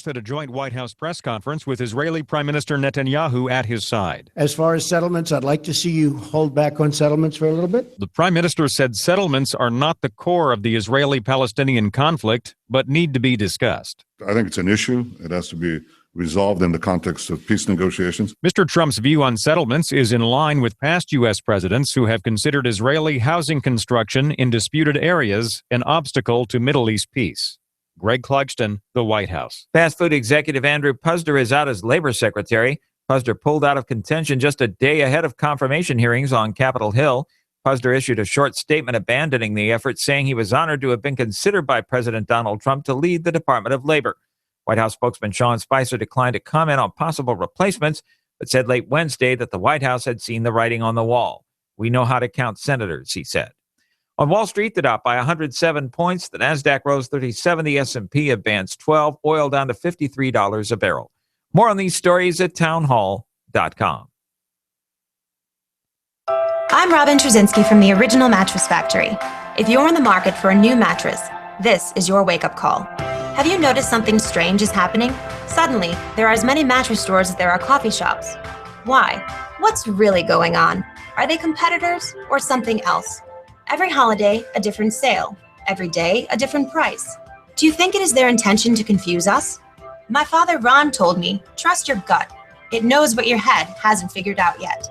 at a joint White House press conference with Israeli Prime Minister Netanyahu at his side. As far as settlements, I'd like to see you hold back on settlements for a little bit. The Prime Minister said settlements are not the core of the Israeli-Palestinian conflict, but need to be discussed. I think it's an issue. It has to be resolved in the context of peace negotiations. Mr. Trump's view on settlements is in line with past U.S. presidents who have considered Israeli housing construction in disputed areas an obstacle to Middle East peace. Greg Clugston, the White House. Fast food executive Andrew Puzder is out as labor secretary. Puzder pulled out of contention just a day ahead of confirmation hearings on Capitol Hill. Puzder issued a short statement abandoning the effort, saying he was honored to have been considered by President Donald Trump to lead the Department of Labor. White House spokesman Sean Spicer declined to comment on possible replacements, but said late Wednesday that the White House had seen the writing on the wall. We know how to count senators, he said. On Wall Street, the Dow by 107 points. The Nasdaq rose 37. The S&P advanced 12. Oil down to $53 a barrel. More on these stories at townhall.com. I'm Robin Trzynski from the Original Mattress Factory. If you're in the market for a new mattress, this is your wake-up call. Have you noticed something strange is happening? Suddenly, there are as many mattress stores as there are coffee shops. Why? What's really going on? Are they competitors or something else? Every holiday, a different sale. Every day, a different price. Do you think it is their intention to confuse us? My father Ron told me, trust your gut. It knows what your head hasn't figured out yet.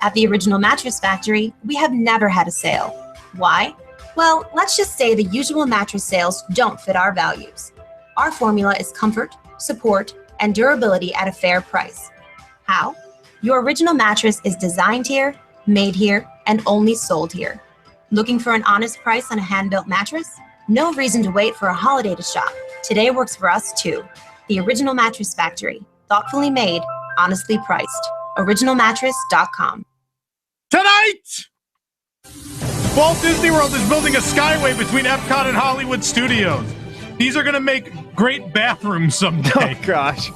At the Original Mattress Factory, we have never had a sale. Why? Well, let's just say the usual mattress sales don't fit our values. Our formula is comfort, support, and durability at a fair price. How? Your original mattress is designed here, made here, and only sold here. Looking for an honest price on a hand-built mattress? No reason to wait for a holiday to shop. Today works for us too. The Original Mattress Factory. Thoughtfully made, honestly priced. OriginalMattress.com. Tonight, Walt Disney World is building a skyway between Epcot and Hollywood Studios. These are going to make great bathrooms someday. Oh, gosh.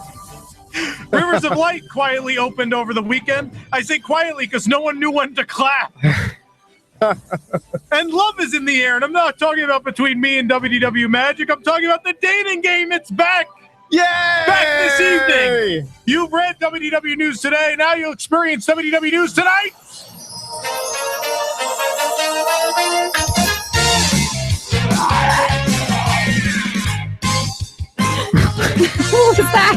Rivers of Light quietly opened over the weekend. I say quietly because no one knew when to clap. And love is in the air. And I'm not talking about between me and WDW Magic. I'm talking about the dating game. It's back. Yay! Back this evening. You've read WDW News Today. Now you'll experience WDW News Tonight. What was that?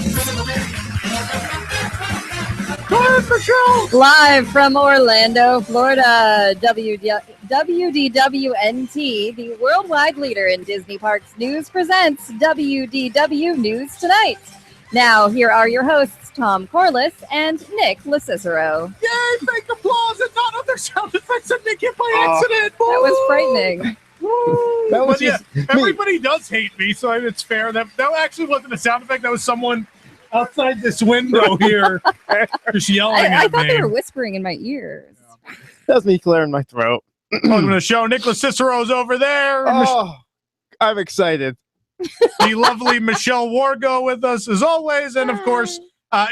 Live from Orlando, Florida, WDWNT, the worldwide leader in Disney Parks news, presents WDW News Tonight. Now, here are your hosts, Tom Corliss and Nick LaCicero. Yay, fake applause and not other sound effects that Nick hit by accident. That was frightening. That was everybody does hate me, so it's fair. That actually wasn't a sound effect. That was someone outside this window here just yelling at me. I thought they were whispering in my ears. That's me clearing my throat. Welcome to the show. Nicholas Cicero's over there. Oh, I'm excited. The lovely Michelle Wargo with us as always. And of course,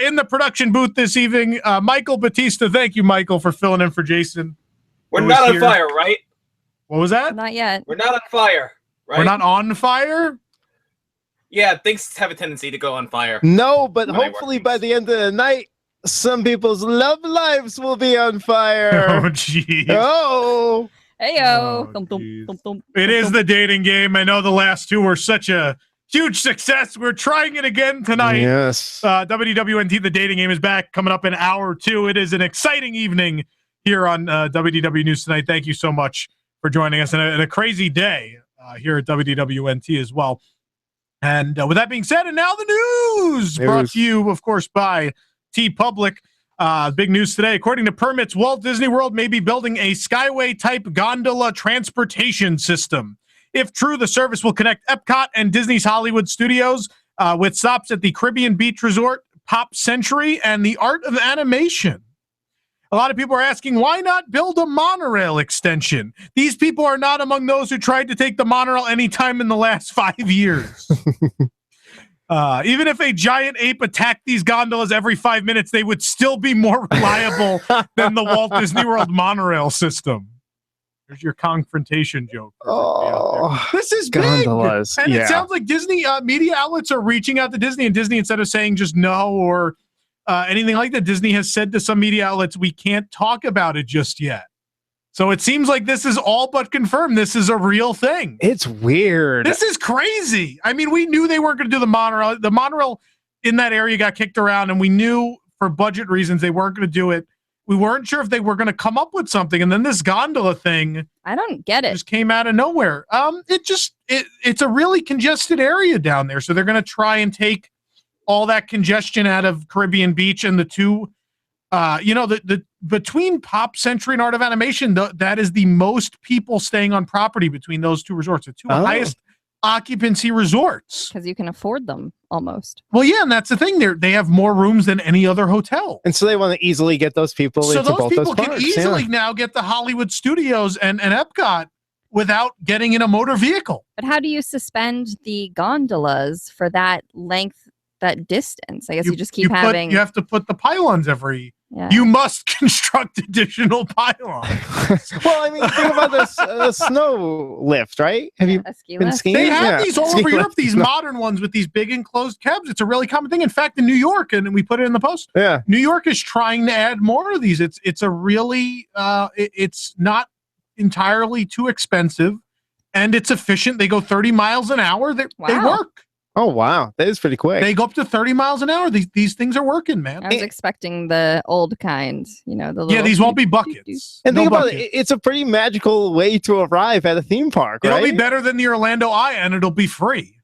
in the production booth this evening, Michael Batista. Thank you, Michael, for filling in for Jason. We're not on fire, right? What was that? Not yet. We're not on fire, right? We're not on fire? Yeah, things have a tendency to go on fire. No, but hopefully by the end of the night, some people's love lives will be on fire. Oh, jeez. Oh. Heyo. It is the dating game. I know the last two were such a huge success. We're trying it again tonight. Yes. WDWNT, the dating game, is back coming up in hour 2. It is an exciting evening here on WDW News Tonight. Thank you so much for joining us, and a crazy day here at WDWNT as well. And with that being said, and now the news brought to you, of course, by T-Public. Big news today. According to permits, Walt Disney World may be building a Skyway-type gondola transportation system. If true, the service will connect Epcot and Disney's Hollywood Studios with stops at the Caribbean Beach Resort, Pop Century, and the Art of Animation. A lot of people are asking, why not build a monorail extension? These people are not among those who tried to take the monorail anytime in the last 5 years. Even if a giant ape attacked these gondolas every 5 minutes, they would still be more reliable than the Walt Disney World monorail system. There's your confrontation joke. Oh, This is gondolas. big. And Yeah. it sounds like Disney media outlets are reaching out to Disney, and Disney, instead of saying just no or anything like that, Disney has said to some media outlets, we can't talk about it just yet. So it seems like this is all but confirmed. This is a real thing. It's weird. This is crazy. I mean, we knew they weren't going to do the monorail. The monorail in that area got kicked around, and we knew for budget reasons they weren't going to do it. We weren't sure if they were going to come up with something, and then this gondola thing I don't get it. just came out of nowhere. It's a really congested area down there, so they're going to try and take all that congestion out of Caribbean Beach and the two. The between Pop Century and Art of Animation, that is the most people staying on property between those two resorts. The two highest occupancy resorts. Because you can afford them almost. Well, yeah, and that's the thing. They have more rooms than any other hotel. And so they want to easily get those people So into those both people those can parks. easily now get the Hollywood Studios and Epcot without getting in a motor vehicle. But how do you suspend the gondolas for that length, that distance? I guess you just keep having. You have to put the pylons every. Yeah. You must construct additional pylons. Well, I mean, think about this snow lift, right? Have you a ski been lift? skiing? They have Yeah. these all Ski over Europe, lift. these modern ones with these big enclosed cabs. It's a really common thing. In fact, in New York, and we put it in the post, Yeah. New York is trying to add more of these. It's a really, it's not entirely too expensive, and it's efficient. They go 30 miles an hour. They Wow. work. Oh, wow. That is pretty quick. They go up to 30 miles an hour. These things are working, man. I was expecting the old kind, the little. Yeah, these won't be buckets. and No think about bucket. it. It's a pretty magical way to arrive at a theme park, It'll right? be better than the Orlando Eye, and it'll be free.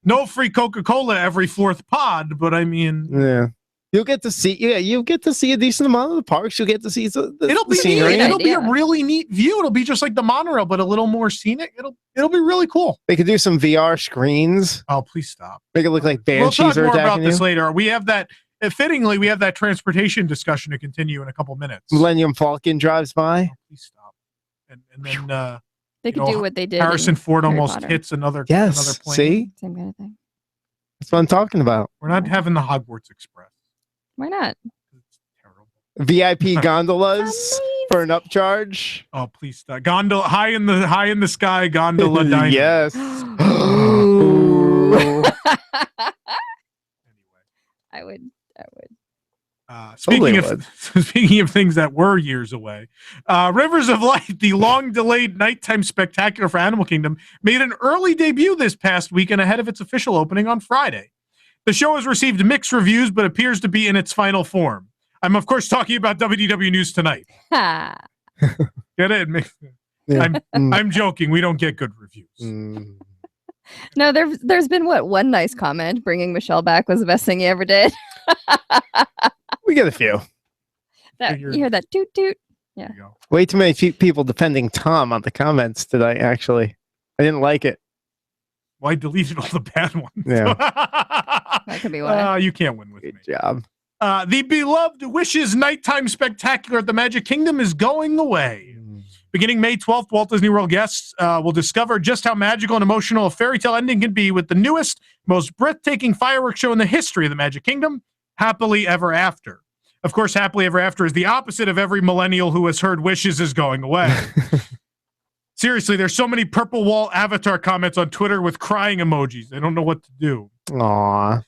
No free Coca-Cola every fourth pod, but I mean, Yeah. You'll get to see, you'll get to see a decent amount of the parks. You'll get to see the it'll be neat. scenery. It'll be a idea. really neat view. It'll be just like the monorail, but a little more scenic. It'll be really cool. They could do some VR screens. Oh, please stop. Make it look like We'll banshees talk are more about attacking this you. later. We have that. Fittingly, we have that transportation discussion to continue in a couple minutes. Millennium Falcon drives by. Oh, please stop. And then They could do what they did. Harrison in Ford Harry almost Potter. hits another Yes. plane. See? Same kind of thing. That's what I'm talking about. We're not having the Hogwarts Express. Why not? It's terrible. VIP gondolas Amazing. for an upcharge. Oh, please stop. Gondola high in the sky gondola dining. Yes. Anyway. I would. Speaking Totally speaking of things that were years away, Rivers of Light, the long-delayed nighttime spectacular for Animal Kingdom, made an early debut this past weekend ahead of its official opening on Friday. The show has received mixed reviews, but appears to be in its final form. I'm, of course, talking about WDW News Tonight. Ha. Get it? Yeah. I'm joking. We don't get good reviews. Mm. No, there's been one nice comment. Bringing Michelle back was the best thing you ever did. We get a few. You hear that toot toot? There you go. Way too many people defending Tom on the comments today, actually. I didn't like it. Well, I deleted all the bad ones. Yeah. That could be why. You can't win with me. Good job. The beloved Wishes Nighttime Spectacular at the Magic Kingdom is going away. Beginning May 12th, Walt Disney World guests will discover just how magical and emotional a fairy tale ending can be with the newest, most breathtaking fireworks show in the history of the Magic Kingdom, Happily Ever After. Of course, Happily Ever After is the opposite of every millennial who has heard Wishes is going away. Seriously, there's so many purple wall avatar comments on Twitter with crying emojis. I don't know what to do. Aw.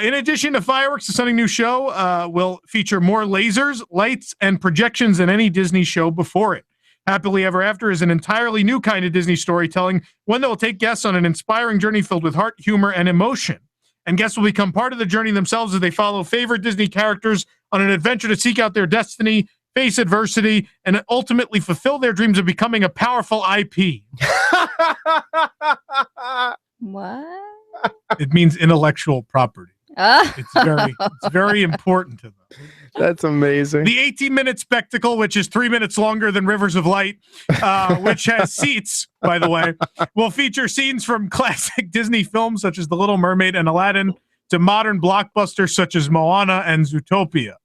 In addition to fireworks, the stunning new show will feature more lasers, lights, and projections than any Disney show before it. Happily Ever After is an entirely new kind of Disney storytelling, one that will take guests on an inspiring journey filled with heart, humor, and emotion. And guests will become part of the journey themselves as they follow favorite Disney characters on an adventure to seek out their destiny, face adversity, and ultimately fulfill their dreams of becoming a powerful IP. What? It means intellectual property. Ah. It's very important to them. That's amazing. The 18-minute spectacle, which is 3 minutes longer than Rivers of Light, which has seats, by the way, will feature scenes from classic Disney films such as The Little Mermaid and Aladdin to modern blockbusters such as Moana and Zootopia.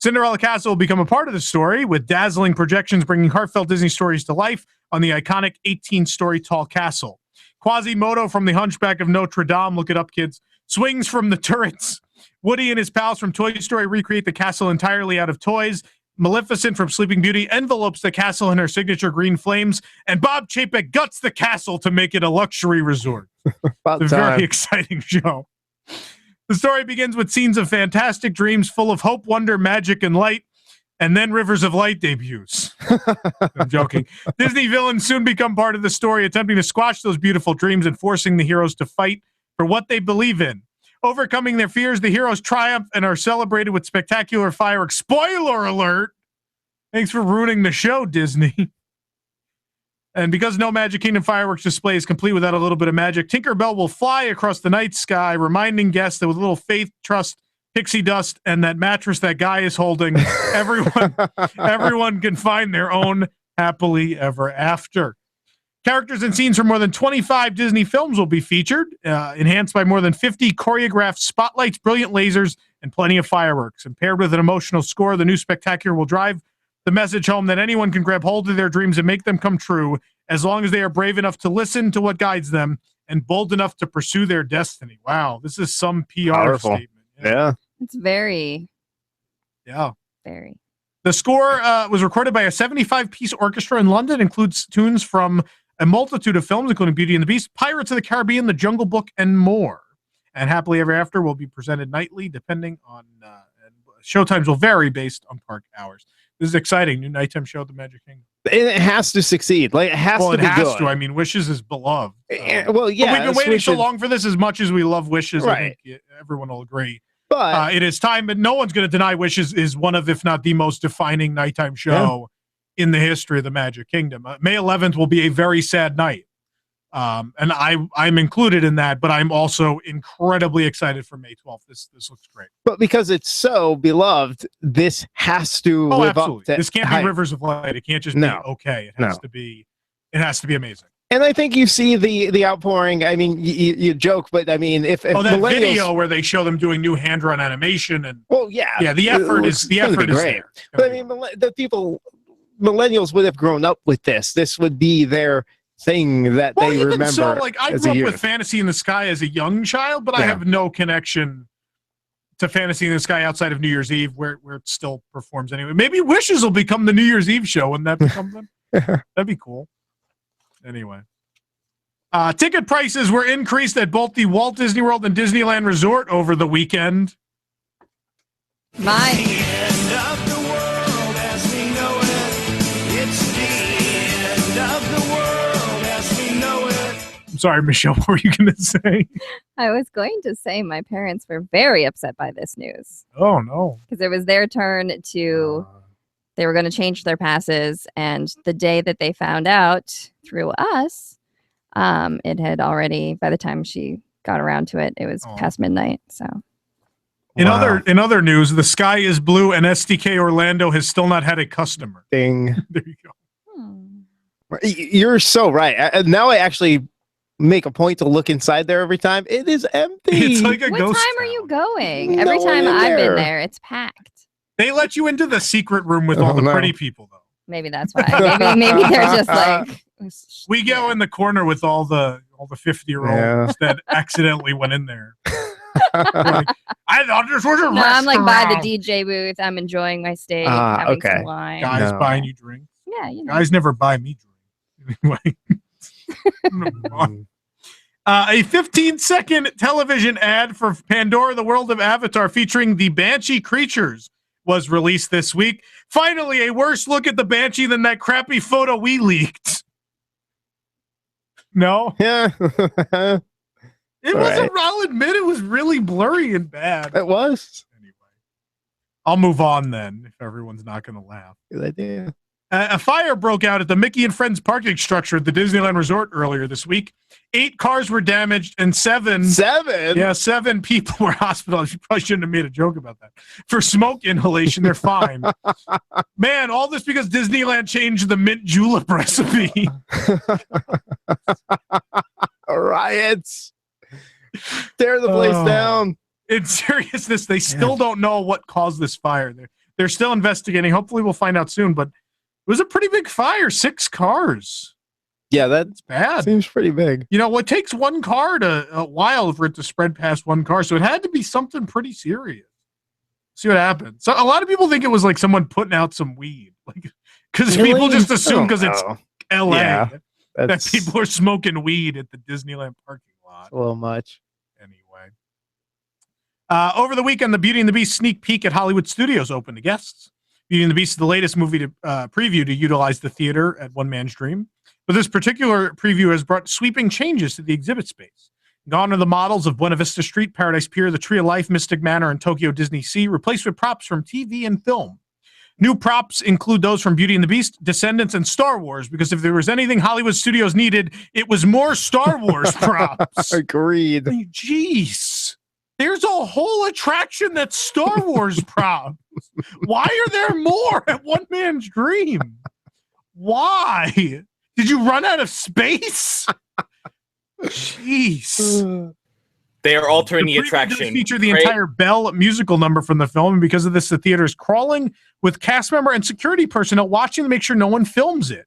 Cinderella Castle will become a part of the story, with dazzling projections bringing heartfelt Disney stories to life on the iconic 18-story tall castle. Quasimodo from The Hunchback of Notre Dame, look it up, kids, swings from the turrets. Woody and his pals from Toy Story recreate the castle entirely out of toys. Maleficent from Sleeping Beauty envelopes the castle in her signature green flames, and Bob Chapek guts the castle to make it a luxury resort. It's a very exciting show. The story begins with scenes of fantastic dreams full of hope, wonder, magic, and light, and then Rivers of Light debuts. I'm joking. Disney villains soon become part of the story, attempting to squash those beautiful dreams and forcing the heroes to fight for what they believe in. Overcoming their fears, the heroes triumph and are celebrated with spectacular fireworks. Spoiler alert! Thanks for ruining the show, Disney. And because no Magic Kingdom fireworks display is complete without a little bit of magic, Tinkerbell will fly across the night sky, reminding guests that with a little faith, trust, pixie dust, and that mattress that guy is holding, everyone can find their own happily ever after. Characters and scenes from more than 25 Disney films will be featured, enhanced by more than 50 choreographed spotlights, brilliant lasers, and plenty of fireworks. And paired with an emotional score, the new spectacular will drive the message home that anyone can grab hold of their dreams and make them come true, as long as they are brave enough to listen to what guides them and bold enough to pursue their destiny. Wow, this is some PR statement. Yeah. It's very. The score was recorded by a 75-piece orchestra in London, includes tunes from a multitude of films, including Beauty and the Beast, Pirates of the Caribbean, The Jungle Book, and more. And Happily Ever After will be presented nightly, depending on and showtimes will vary based on park hours. This is exciting. New nighttime show at the Magic Kingdom. And it has to succeed. Like, it has to be good. I mean, Wishes is beloved. Well, yeah. We've been waiting so long for this. As much as we love Wishes, right. I think everyone will agree. But it is time, but no one's going to deny Wishes is one of, if not the most defining nighttime show in the history of the Magic Kingdom. May 11th will be a very sad night. And I'm included in that, but I'm also incredibly excited for May 12th. This looks great. But because it's so beloved, this has to live absolutely. up to This can't be Rivers of Light. It can't just be okay. It has to be amazing. And I think you see the outpouring. I mean, you joke, but I mean, if that video where they show them doing new hand-drawn animation and the effort is there. But I mean, millennials would have grown up with this. This would be their thing that they remember. So, like, I grew up with Fantasy in the Sky as a young child, but I have no connection to Fantasy in the Sky outside of New Year's Eve, where it still performs anyway. Maybe Wishes will become the New Year's Eve show, and that becomes them. That'd be cool. Anyway, ticket prices were increased at both the Walt Disney World and Disneyland Resort over the weekend. I'm sorry, Michelle, what were you going to say? I was going to say my parents were very upset by this news. Oh, no. Because it was their turn to... They were going to change their passes, and the day that they found out through us, it had already, by the time she got around to it, it was past midnight. So, in other news, the sky is blue, and SDK Orlando has still not had a customer. Ding. There you go. You're so right. Now I actually make a point to look inside there every time. It is empty. It's like a what ghost time town. are you going? Every time I've been there, it's packed. They let you into the secret room with all the pretty people, though. Maybe that's why. Maybe they're just like. We go in the corner with all the 50-year-olds that accidentally went in there. Like, I thought this was a restaurant. I'm like by the DJ booth. I'm enjoying my steak, having some wine. Guys buying you drinks. Yeah, Guys never buy me drinks. Anyway. A 15-second television ad for Pandora, the World of Avatar, featuring the Banshee creatures was released this week. Finally, a worse look at the Banshee than that crappy photo we leaked. No? Yeah. It wasn't, I'll admit it was really blurry and bad. It was. Anyway, I'll move on then if everyone's not going to laugh. Good idea. A fire broke out at the Mickey and Friends parking structure at the Disneyland Resort earlier this week. 8 cars were damaged and 7 people were hospitalized. You probably shouldn't have made a joke about that. For smoke inhalation, they're fine. Man, all this because Disneyland changed the mint julep recipe. Riots. Tear the place down. In seriousness, they still don't know what caused this fire. They're still investigating. Hopefully we'll find out soon, but it was a pretty big fire. 6 cars. Yeah, that's bad. Seems pretty big. You know, it takes one car a while for it to spread past one car, so it had to be something pretty serious. See what happens. So a lot of people think it was like someone putting out some weed, like because Really? people just assume I don't because it's know. L.A. Yeah, that that's people are smoking weed at the Disneyland parking lot. a little much. Anyway, over the weekend, the Beauty and the Beast sneak peek at Hollywood Studios opened to guests. Beauty and the Beast is the latest movie to preview to utilize the theater at One Man's Dream. But this particular preview has brought sweeping changes to the exhibit space. Gone are the models of Buena Vista Street, Paradise Pier, the Tree of Life, Mystic Manor, and Tokyo Disney Sea, replaced with props from TV and film. New props include those from Beauty and the Beast, Descendants, and Star Wars, because if there was anything Hollywood Studios needed, it was more Star Wars props. Agreed. Jeez. There's a whole attraction that's Star Wars props. Why are there more at One Man's Dream? Why? Did you run out of space? Jeez. They are altering the preview does attraction. feature the Right? entire Belle musical number from the film, and because of this, the theater is crawling with cast member and security personnel watching to make sure no one films it.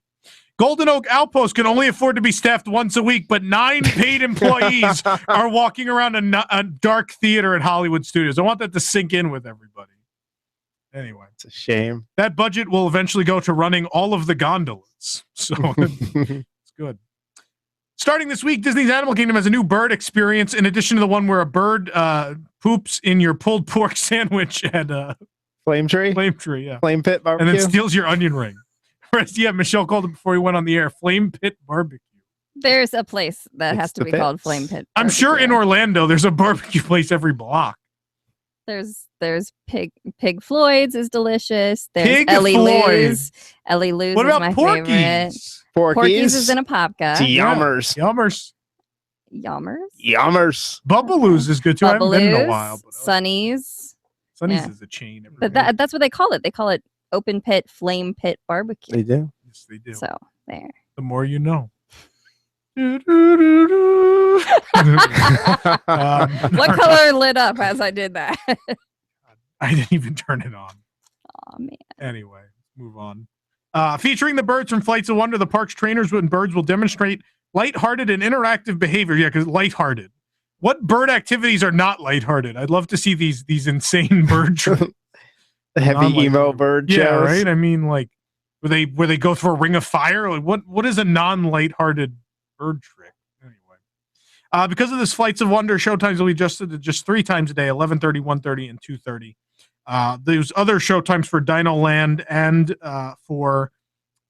Golden Oak Outpost can only afford to be staffed once a week, but 9 paid employees are walking around a dark theater at Hollywood Studios. I want that to sink in with everybody. Anyway, It's a shame. that budget will eventually go to running all of the gondolas. So it's good. Starting this week, Disney's Animal Kingdom has a new bird experience in addition to the one where a bird poops in your pulled pork sandwich at Flame Tree? Flame Tree, yeah. Flame Pit And Barbecue? then steals your onion ring. Yeah, Michelle called it before we went on the air. Flame Pit Barbecue. There's a place that It's has to the be called pits. Flame Pit. I'm sure in Barbecue. Orlando there's a barbecue place every block. There's Pig Floyd's is delicious. There's Pig Ellie Floyd. Lou's. Ellie Lou's What is about my favorite. Porky's? Porky's is in Apopka. Yummers. Yummers. Yummers. Yummers. Bubbaloo's is good too. I haven't been in a while. But Sunny's. Sunny's yeah. is a chain. But that's what they call it. They call it Open Pit Flame Pit Barbecue. They do. Yes, they do. So there. The more you know. What What color lit up as I did that? I didn't even turn it on. Oh man. Anyway, move on. Featuring the birds from Flights of Wonder, the park's trainers and birds will demonstrate lighthearted and interactive behavior. Yeah, because lighthearted. What bird activities are not lighthearted? I'd love to see these insane bird trips. The heavy emo bird Yeah, shows. right. I mean, like, where they go through a ring of fire. Like, what is a non-lighthearted bird trick? Anyway, because of this, Flights of Wonder showtimes will be adjusted to just 3 times a day: 11:30, 1:30, and 2:30. There's other showtimes for Dino Land and for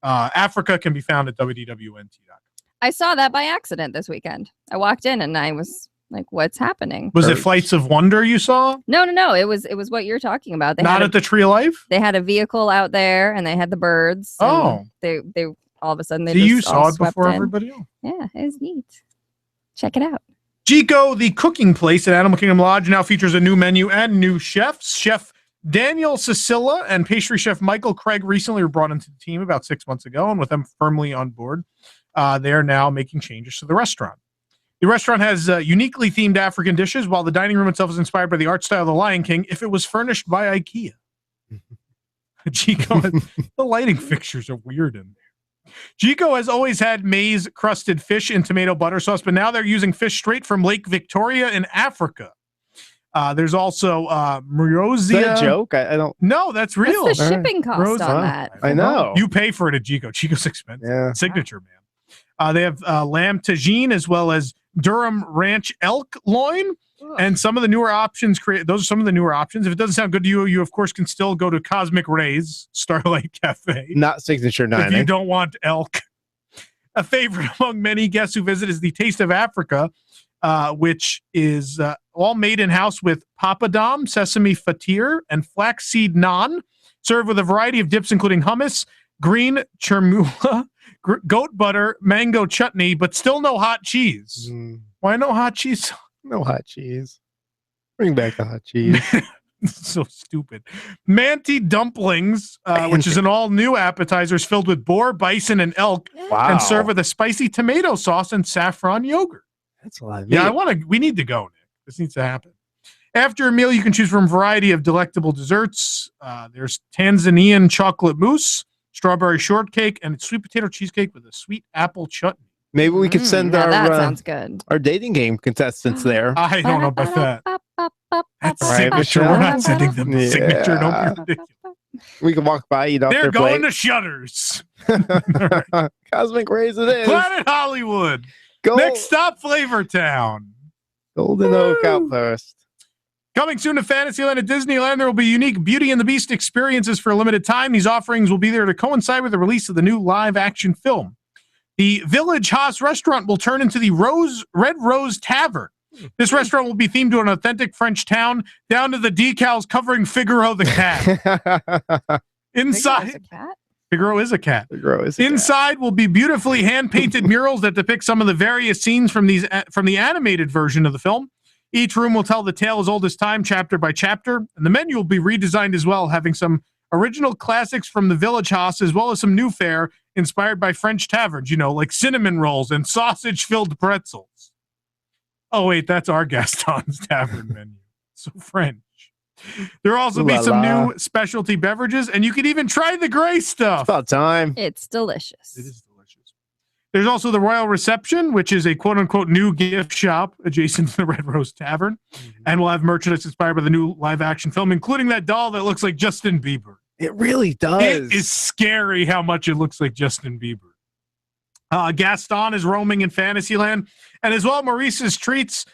Africa can be found at WDWNT.com. I saw that by accident this weekend. I walked in and I was like, "What's happening?" Was it Flights of Wonder you saw? No. It was what you're talking about. They Not had at the Tree of Life? They had a vehicle out there and they had the birds. Oh. And they all of a sudden they See, just you all saw it swept before in. everybody else. Yeah, it was neat. Check it out. Chico, the cooking place at Animal Kingdom Lodge, now features a new menu and new chefs. Chef Daniel Cicilla and pastry chef Michael Craig recently were brought into the team about 6 months ago, and with them firmly on board, they are now making changes to the restaurant. The restaurant has uniquely themed African dishes, while the dining room itself is inspired by the art style of The Lion King if it was furnished by IKEA. Chico, the lighting fixtures are weird in there. Chico has always had maize-crusted fish in tomato butter sauce, but now they're using fish straight from Lake Victoria in Africa. There's also Morosia. Is that a joke? I don't. No, that's real. What's the shipping cost on that? I know. You pay for it at Chico. Chico's expensive. Yeah. Signature, man. They have lamb tagine as well as Durham Ranch elk loin. And some of the newer options those are some of the newer options. If it doesn't sound good to you, you of course can still go to Cosmic Rays, Starlight Cafe. Not signature If you 9. don't want elk. A favorite among many guests who visit is the Taste of Africa, which is all made in-house with papadum, sesame fatir, and flaxseed naan, served with a variety of dips including hummus, green chermoula, goat butter, mango chutney, but still no hot cheese. Why no hot cheese? No hot cheese. Bring back the hot cheese. So stupid. Manti dumplings, which is an all-new appetizers filled with boar, bison, and elk, Wow. and served with a spicy tomato sauce and saffron yogurt. That's a lot of meat. Yeah, we need to go, Nick. This needs to happen. After a meal, you can choose from a variety of delectable desserts. There's Tanzanian chocolate mousse, strawberry shortcake, and sweet potato cheesecake with a sweet apple chutney. Maybe we could send that sounds good. our dating game contestants there. I don't know about that. That Right, signature, Michelle? we're not sending them the signature. Don't Yeah. be ridiculous. We can walk by, eat off They're their going plate. to Shutters. Cosmic Rays it is. Planet Hollywood. Go, Next stop, Flavortown. Golden Oak Woo! Outpost. Coming soon to Fantasyland at Disneyland, there will be unique Beauty and the Beast experiences for a limited time. These offerings will be there to coincide with the release of the new live-action film. The Village Haas restaurant will turn into the Red Rose Tavern. This restaurant will be themed to an authentic French town, down to the decals covering Figaro the cat. Inside, Figaro is a cat. Inside will be beautifully hand-painted murals that depict some of the various scenes from the animated version of the film. Each room will tell the tale as old as time, chapter by chapter, and the menu will be redesigned as well, having some original classics from the Village Haas, as well as some new fare inspired by French taverns, like cinnamon rolls and sausage-filled pretzels. Oh, wait, that's our Gaston's tavern menu. So French. There will also be some new specialty beverages, and you can even try the gray stuff. It's about time. It's delicious. It is delicious. There's also the Royal Reception, which is a quote-unquote new gift shop adjacent to the Red Rose Tavern, and we'll have merchandise inspired by the new live-action film, including that doll that looks like Justin Bieber. It really does. It is scary how much it looks like Justin Bieber. Gaston is roaming in Fantasyland, and as well, Maurice's Treats.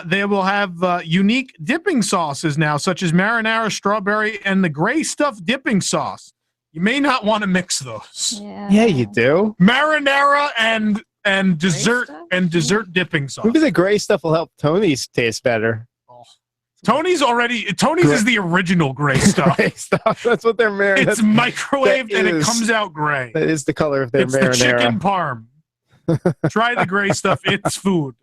They will have unique dipping sauces now, such as marinara, strawberry, and the gray stuff dipping sauce. You may not want to mix those. Yeah, you do. Marinara and dessert dipping sauce. Maybe the gray stuff will help Tony's taste better. Tony's is the original gray stuff. Gray stuff. That's what they're marinating. It's microwaved and it comes out gray. That is the color of their it's marinara. The chicken parm. Try the gray stuff. It's food.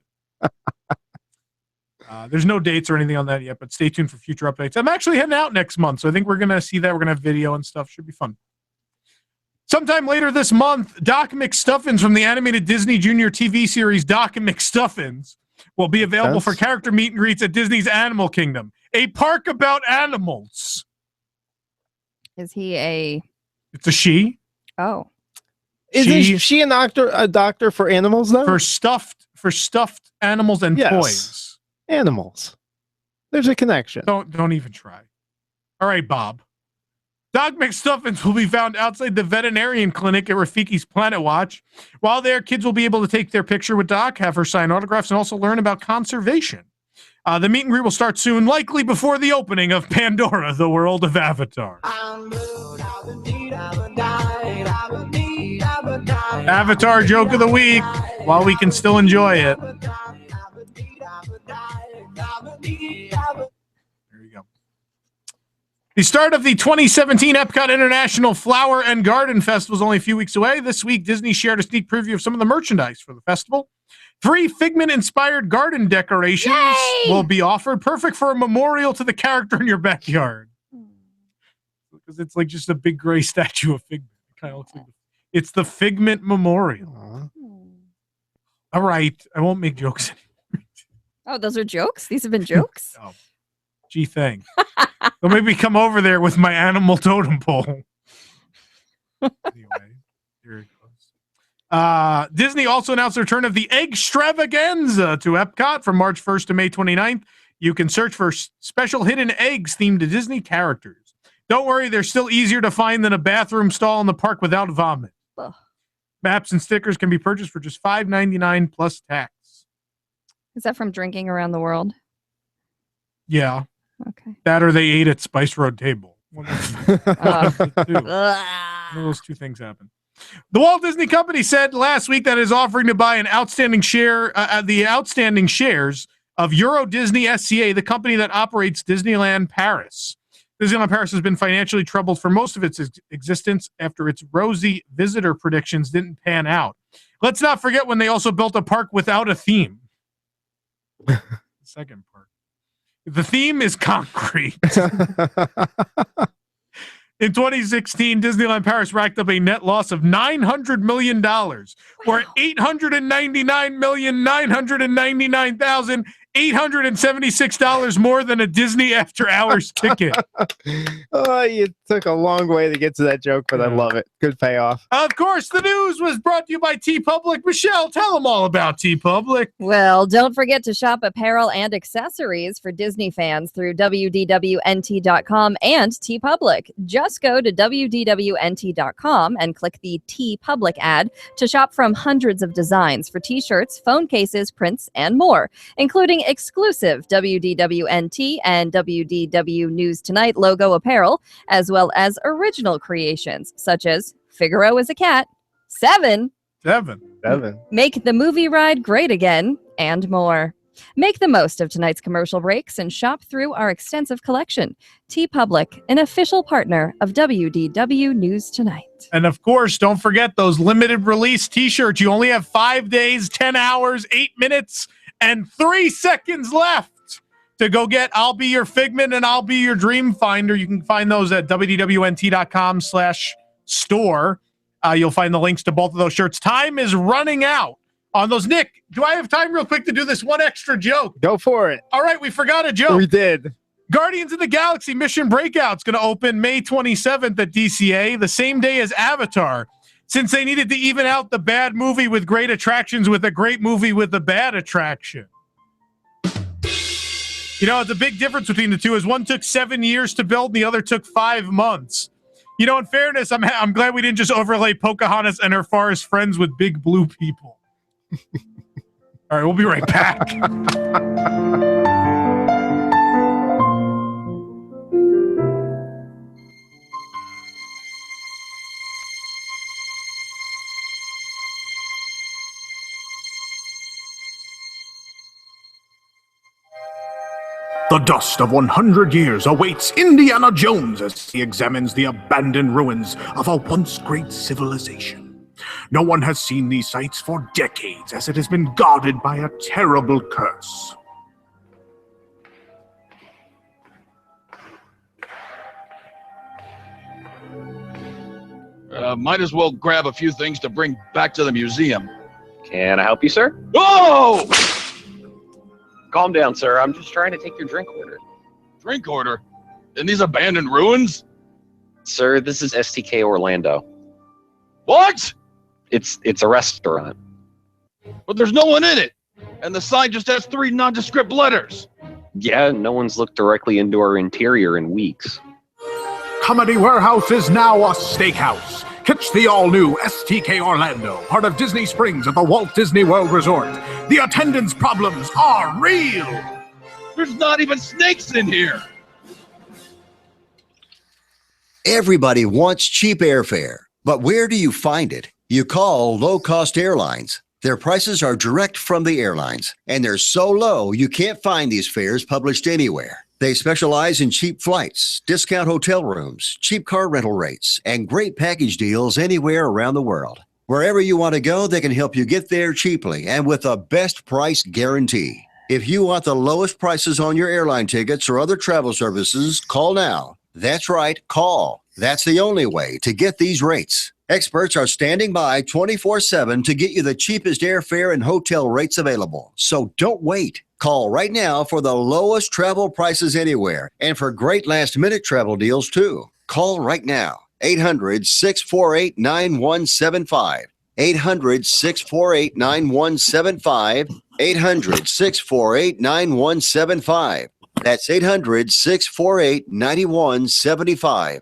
There's no dates or anything on that yet, but stay tuned for future updates. I'm actually heading out next month, so I think we're going to see that. We're going to have video and stuff. Should be fun. Sometime later this month, Doc McStuffins from the animated Disney Junior TV series Doc McStuffins will be available for character meet and greets at Disney's Animal Kingdom, a park about animals. Is he a... It's a she. Oh. Isn't she a doctor for animals, though? For stuffed animals and toys. Animals. There's a connection. Don't even try. All right, Bob. Doc McStuffins will be found outside the veterinarian clinic at Rafiki's Planet Watch. While there, kids will be able to take their picture with Doc, have her sign autographs, and also learn about conservation. The meet and greet will start soon, likely before the opening of Pandora, the World of Avatar. Avatar joke of the week, while we can still enjoy it. There you go. The start of the 2017 Epcot International Flower and Garden Festival is only a few weeks away. This week, Disney shared a sneak preview of some of the merchandise for the festival. 3 Figment-inspired garden decorations will be offered, perfect for a memorial to the character in your backyard. Because it's like just a big gray statue of Figment. It kind of looks like it's the Figment Memorial. All right, I won't make jokes anymore. Oh, those are jokes? These have been jokes? Oh, gee, thanks. So maybe come over there with my animal totem pole. Anyway, here it goes. Disney also announced the return of the Eggstravaganza to Epcot from March 1st to May 29th. You can search for special hidden eggs themed to Disney characters. Don't worry, they're still easier to find than a bathroom stall in the park without vomit. Ugh. Maps and stickers can be purchased for just $5.99 plus tax. Is that from Drinking Around the World? Yeah. Okay. That or they ate at Spice Road Table. One of those two things happen. The Walt Disney Company said last week that it is offering to buy an outstanding share, the outstanding shares of Euro Disney SCA, the company that operates Disneyland Paris. Disneyland Paris has been financially troubled for most of its existence after its rosy visitor predictions didn't pan out. Let's not forget when they also built a park without a theme. The second part. The theme is concrete. In 2016, Disneyland Paris racked up a net loss of $900 million, or $899,999,899 $876 more than a Disney After Hours ticket. Oh, you took a long way to get to that joke, but I love it. Good payoff. Of course, the news was brought to you by TeePublic. Michelle, tell them all about TeePublic. Well, don't forget to shop apparel and accessories for Disney fans through WDWNT.com and TeePublic. Just go to WDWNT.com and click the TeePublic ad to shop from hundreds of designs for t-shirts, phone cases, prints, and more, including exclusive WDWNT and WDW News Tonight logo apparel, as well as original creations such as Figaro is a cat, Seven, Make the Movie Ride Great Again, and more. Make the most of tonight's commercial breaks and shop through our extensive collection. TeePublic, an official partner of WDW News Tonight. And of course, don't forget those limited release t-shirts. You only have 5 days, 10 hours, 8 minutes, and 3 seconds left to go get I'll Be Your Figment and I'll Be Your Dream Finder. You can find those at WDWNT.com/store. You'll find the links to both of those shirts. Time is running out on those. Nick, do I have time real quick to do this one extra joke? Go for it. All right, we forgot a joke. We did. Guardians of the Galaxy Mission Breakout's going to open May 27th at DCA, the same day as Avatar, since they needed to even out the bad movie with great attractions with a great movie with a bad attraction. You know, the big difference between the two is one took 7 years to build and the other took 5 months. You know, in fairness, I'm glad we didn't just overlay Pocahontas and her forest friends with big blue people. All right, we'll be right back. The dust of 100 years awaits Indiana Jones as he examines the abandoned ruins of a once great civilization. No one has seen these sites for decades as it has been guarded by a terrible curse. Might as well grab a few things to bring back to the museum. Can I help you, sir? Whoa! Calm down, sir. I'm just trying to take your drink order. Drink order? In these abandoned ruins? Sir, this is STK Orlando. What? It's a restaurant. But there's no one in it. And the sign just has 3 nondescript letters. Yeah, no one's looked directly into our interior in weeks. Comedy Warehouse is now a steakhouse. Catch the all-new STK Orlando, part of Disney Springs at the Walt Disney World Resort. The attendance problems are real. There's not even snakes in here. Everybody wants cheap airfare, but where do you find it? You call low-cost airlines. Their prices are direct from the airlines, and they're so low you can't find these fares published anywhere. They specialize in cheap flights, discount hotel rooms, cheap car rental rates, and great package deals anywhere around the world. Wherever you want to go, they can help you get there cheaply and with a best price guarantee. If you want the lowest prices on your airline tickets or other travel services, call now. That's right, call. That's the only way to get these rates. Experts are standing by 24/7 to get you the cheapest airfare and hotel rates available. So don't wait. Call right now for the lowest travel prices anywhere and for great last-minute travel deals, too. Call right now. 800-648-9175. 800-648-9175. 800-648-9175. That's 800-648-9175.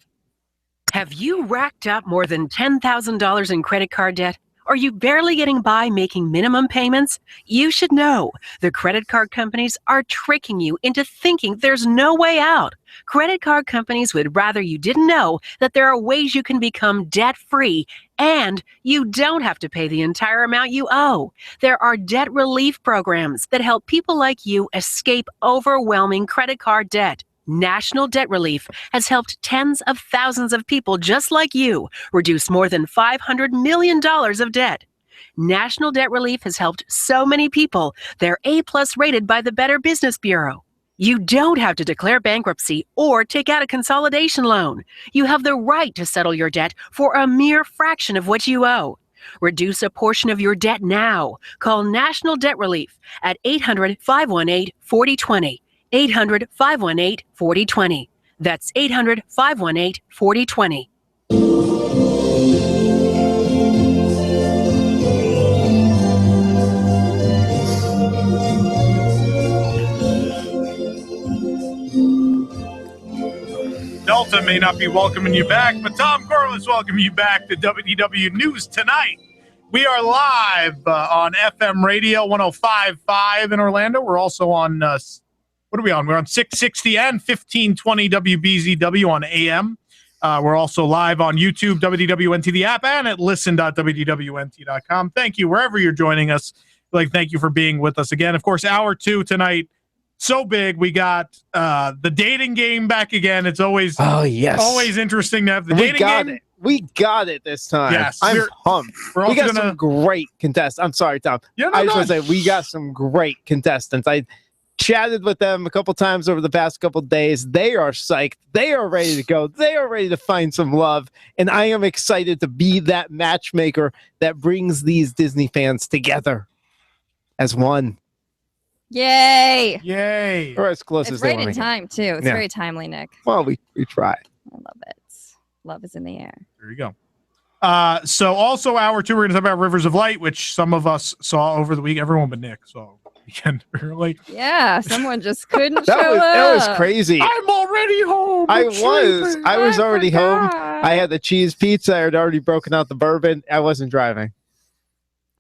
Have you racked up more than $10,000 in credit card debt? Are you barely getting by making minimum payments? You should know the credit card companies are tricking you into thinking there's no way out. Credit card companies would rather you didn't know that there are ways you can become debt-free and you don't have to pay the entire amount you owe. There are debt relief programs that help people like you escape overwhelming credit card debt. National Debt Relief has helped tens of thousands of people just like you reduce more than $500 million of debt. National Debt Relief has helped so many people they're A+ rated by the Better Business Bureau. You don't have to declare bankruptcy or take out a consolidation loan. You have the right to settle your debt for a mere fraction of what you owe. Reduce a portion of your debt now. Call National Debt Relief at 800-518-4020. 800-518-4020. That's 800-518-4020. Delta may not be welcoming you back, but Tom Corliss welcoming you back to WDW News Tonight. We are live on FM radio 105.5 in Orlando. We're also on, what are we on? We're on 660 and 1520 WBZW on AM. We're also live on YouTube, WDWNT, the app, and at listen.wdwnt.com. Thank you wherever you're joining us. Thank you for being with us again. Of course, hour 2 tonight. So big. We got the dating game back again. It's always always interesting to have the dating game. We got it this time. Yes, I'm pumped. We're We got some great contestants. I'm sorry, Tom. I just want to say we got some great contestants. I chatted with them a couple times over the past couple days. They are psyched. They are ready to go. They are ready to find some love. And I am excited to be that matchmaker that brings these Disney fans together as one. Yay! Yay! Or as close It's as they right want in to get. time, too. It's Yeah. very timely, Nick. Well, we try. I love it. Love is in the air. There you go. So also hour 2, we're going to talk about Rivers of Light, which some of us saw over the week. Everyone but Nick saw over the weekend. Really? Yeah, someone just couldn't show That was up. crazy. I'm already home. I was already home. I had the cheese pizza. I had already broken out the bourbon. I wasn't driving.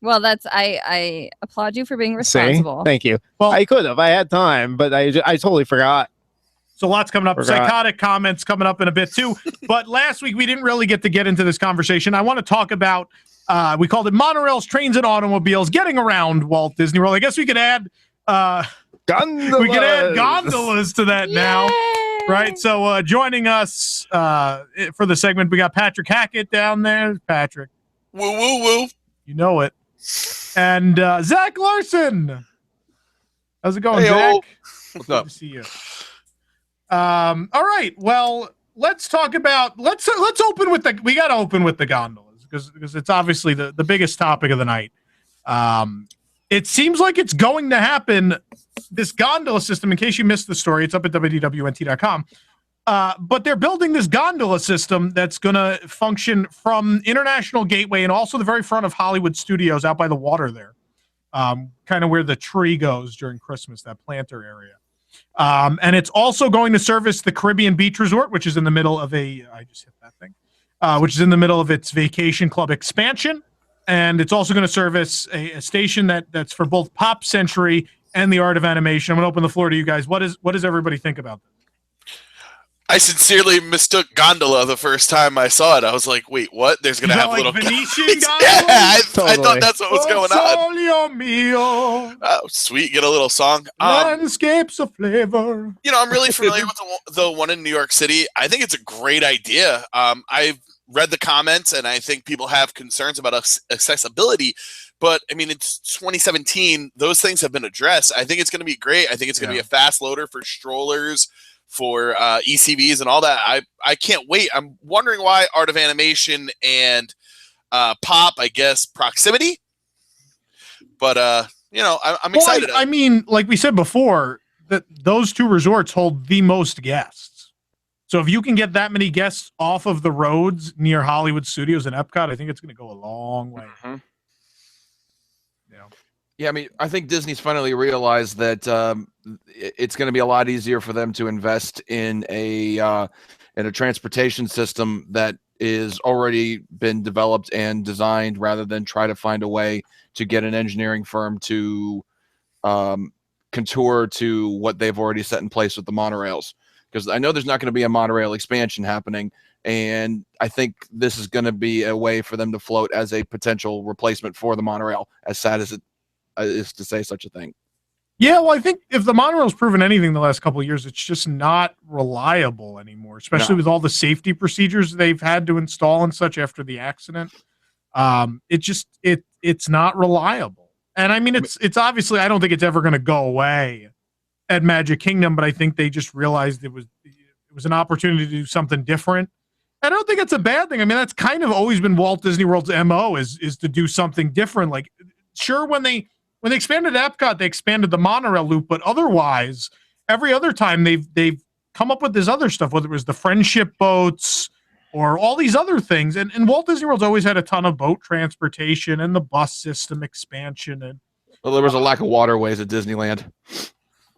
Well, I applaud you for being See? responsible. Thank you. Well, I could have. I had time, but I totally forgot. So lots coming up. Psychotic comments coming up in a bit too. But last week we didn't really get into this conversation. I want to talk about, we called it monorails, trains, and automobiles getting around Walt Disney World. I guess we could add gondolas. We could add gondolas to that now. Right. So joining us for the segment, we got Patrick Hackett down there. Patrick. Woo, woo, woo. You know it. And Zach Larson. How's it going, Hey-o. Zach? What's up? Good to see you. All right. Well, let's talk about let's open with we got to open with the gondolas because it's obviously the biggest topic of the night. It seems like it's going to happen. This gondola system, in case you missed the story, it's up at WDWNT.com. But they're building this gondola system that's going to function from International Gateway and also the very front of Hollywood Studios out by the water there, kind of where the tree goes during Christmas, that planter area. And it's also going to service the Caribbean Beach Resort, which is in the middle of which is in the middle of its vacation club expansion. And it's also going to service a station that's for both Pop Century and the Art of Animation. I'm going to open the floor to you guys. What does everybody think about this? I sincerely mistook gondola the first time I saw it. I was like, wait, what? There's going to have little Venetian gondolas? Yeah, I thought that's what was going on. Solio mio. Oh, sweet. Get a little song. Landscapes of flavor. You know, I'm really familiar with the one in New York City. I think it's a great idea. I've read the comments, and I think people have concerns about accessibility. But, I mean, it's 2017. Those things have been addressed. I think it's going to be great. I think it's going to be a fast loader for strollers, for ECVs and all that. I can't wait. I'm wondering why Art of Animation and Pop, I guess, proximity. But, you know, I'm excited. I mean, like we said before, that those two resorts hold the most guests. So if you can get that many guests off of the roads near Hollywood Studios and Epcot, I think it's going to go a long way. Mm-hmm. Yeah, I mean, I think Disney's finally realized that it's going to be a lot easier for them to invest in a transportation system that is already been developed and designed, rather than try to find a way to get an engineering firm to contour to what they've already set in place with the monorails. Because I know there's not going to be a monorail expansion happening, and I think this is going to be a way for them to float as a potential replacement for the monorail, as sad as it is to say such a thing. Yeah, well, I think if the monorail's proven anything the last couple of years, it's just not reliable anymore, especially with all the safety procedures they've had to install and such after the accident. It's not reliable. And I mean, it's obviously, I don't think it's ever going to go away at Magic Kingdom, but I think they just realized it was an opportunity to do something different. I don't think it's a bad thing. I mean, that's kind of always been Walt Disney World's MO is to do something different. Like, sure, when they expanded Epcot, they expanded the monorail loop, but otherwise, every other time they've come up with this other stuff, whether it was the friendship boats or all these other things. And Walt Disney World's always had a ton of boat transportation and the bus system expansion. And Well, there was a lack of waterways at Disneyland.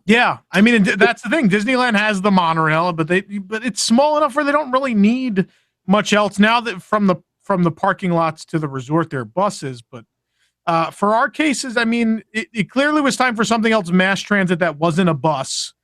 yeah, I mean, that's the thing. Disneyland has the monorail, but it's small enough where they don't really need much else. Now that from the parking lots to the resort, there are buses. But for our cases, I mean, it clearly was time for something else, mass transit that wasn't a bus.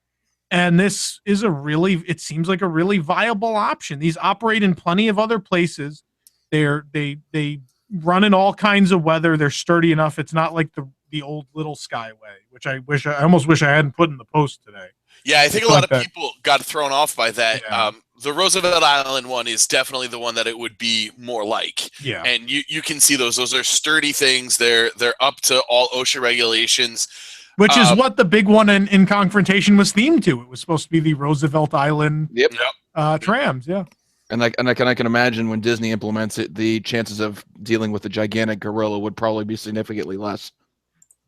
And this is it seems like a really viable option. These operate in plenty of other places. They run in all kinds of weather. They're sturdy enough. It's not like the old little Skyway, which I almost wish I hadn't put in the post today. Yeah, I think a lot of people got thrown off by that. Yeah. The Roosevelt Island one is definitely the one that it would be more like. Yeah. And you can see those. Those are sturdy things. They're up to all OSHA regulations. Which is what the big one in Confrontation was themed to. It was supposed to be the Roosevelt Island trams, yeah. And I can imagine when Disney implements it, the chances of dealing with a gigantic gorilla would probably be significantly less.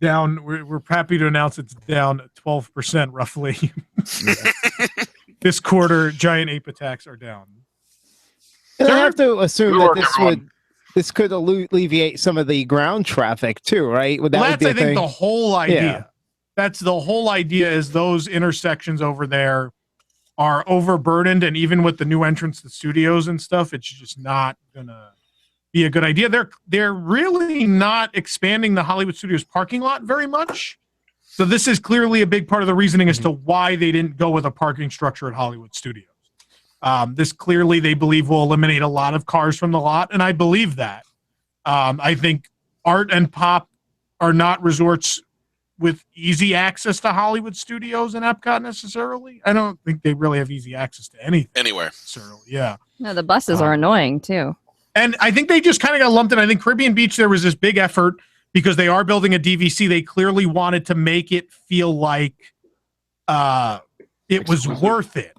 Down, we're happy to announce it's down 12% roughly. This quarter, giant ape attacks are down. And I have to assume that this could alleviate some of the ground traffic too, right? That's I think the whole idea. Yeah. That's the whole idea is those intersections over there are overburdened, and even with the new entrance to studios and stuff, it's just not gonna be a good idea. They're really not expanding the Hollywood Studios parking lot very much. So this is clearly a big part of the reasoning as to why they didn't go with a parking structure at Hollywood Studios. This clearly they believe will eliminate a lot of cars from the lot, and I believe that. I think Art and Pop are not resorts with easy access to Hollywood Studios and Epcot necessarily. I don't think they really have easy access to anything. Anywhere. Necessarily. Yeah. No, the buses are annoying too. And I think they just kind of got lumped in. I think Caribbean Beach, there was this big effort because they are building a DVC. They clearly wanted to make it feel like it was worth it.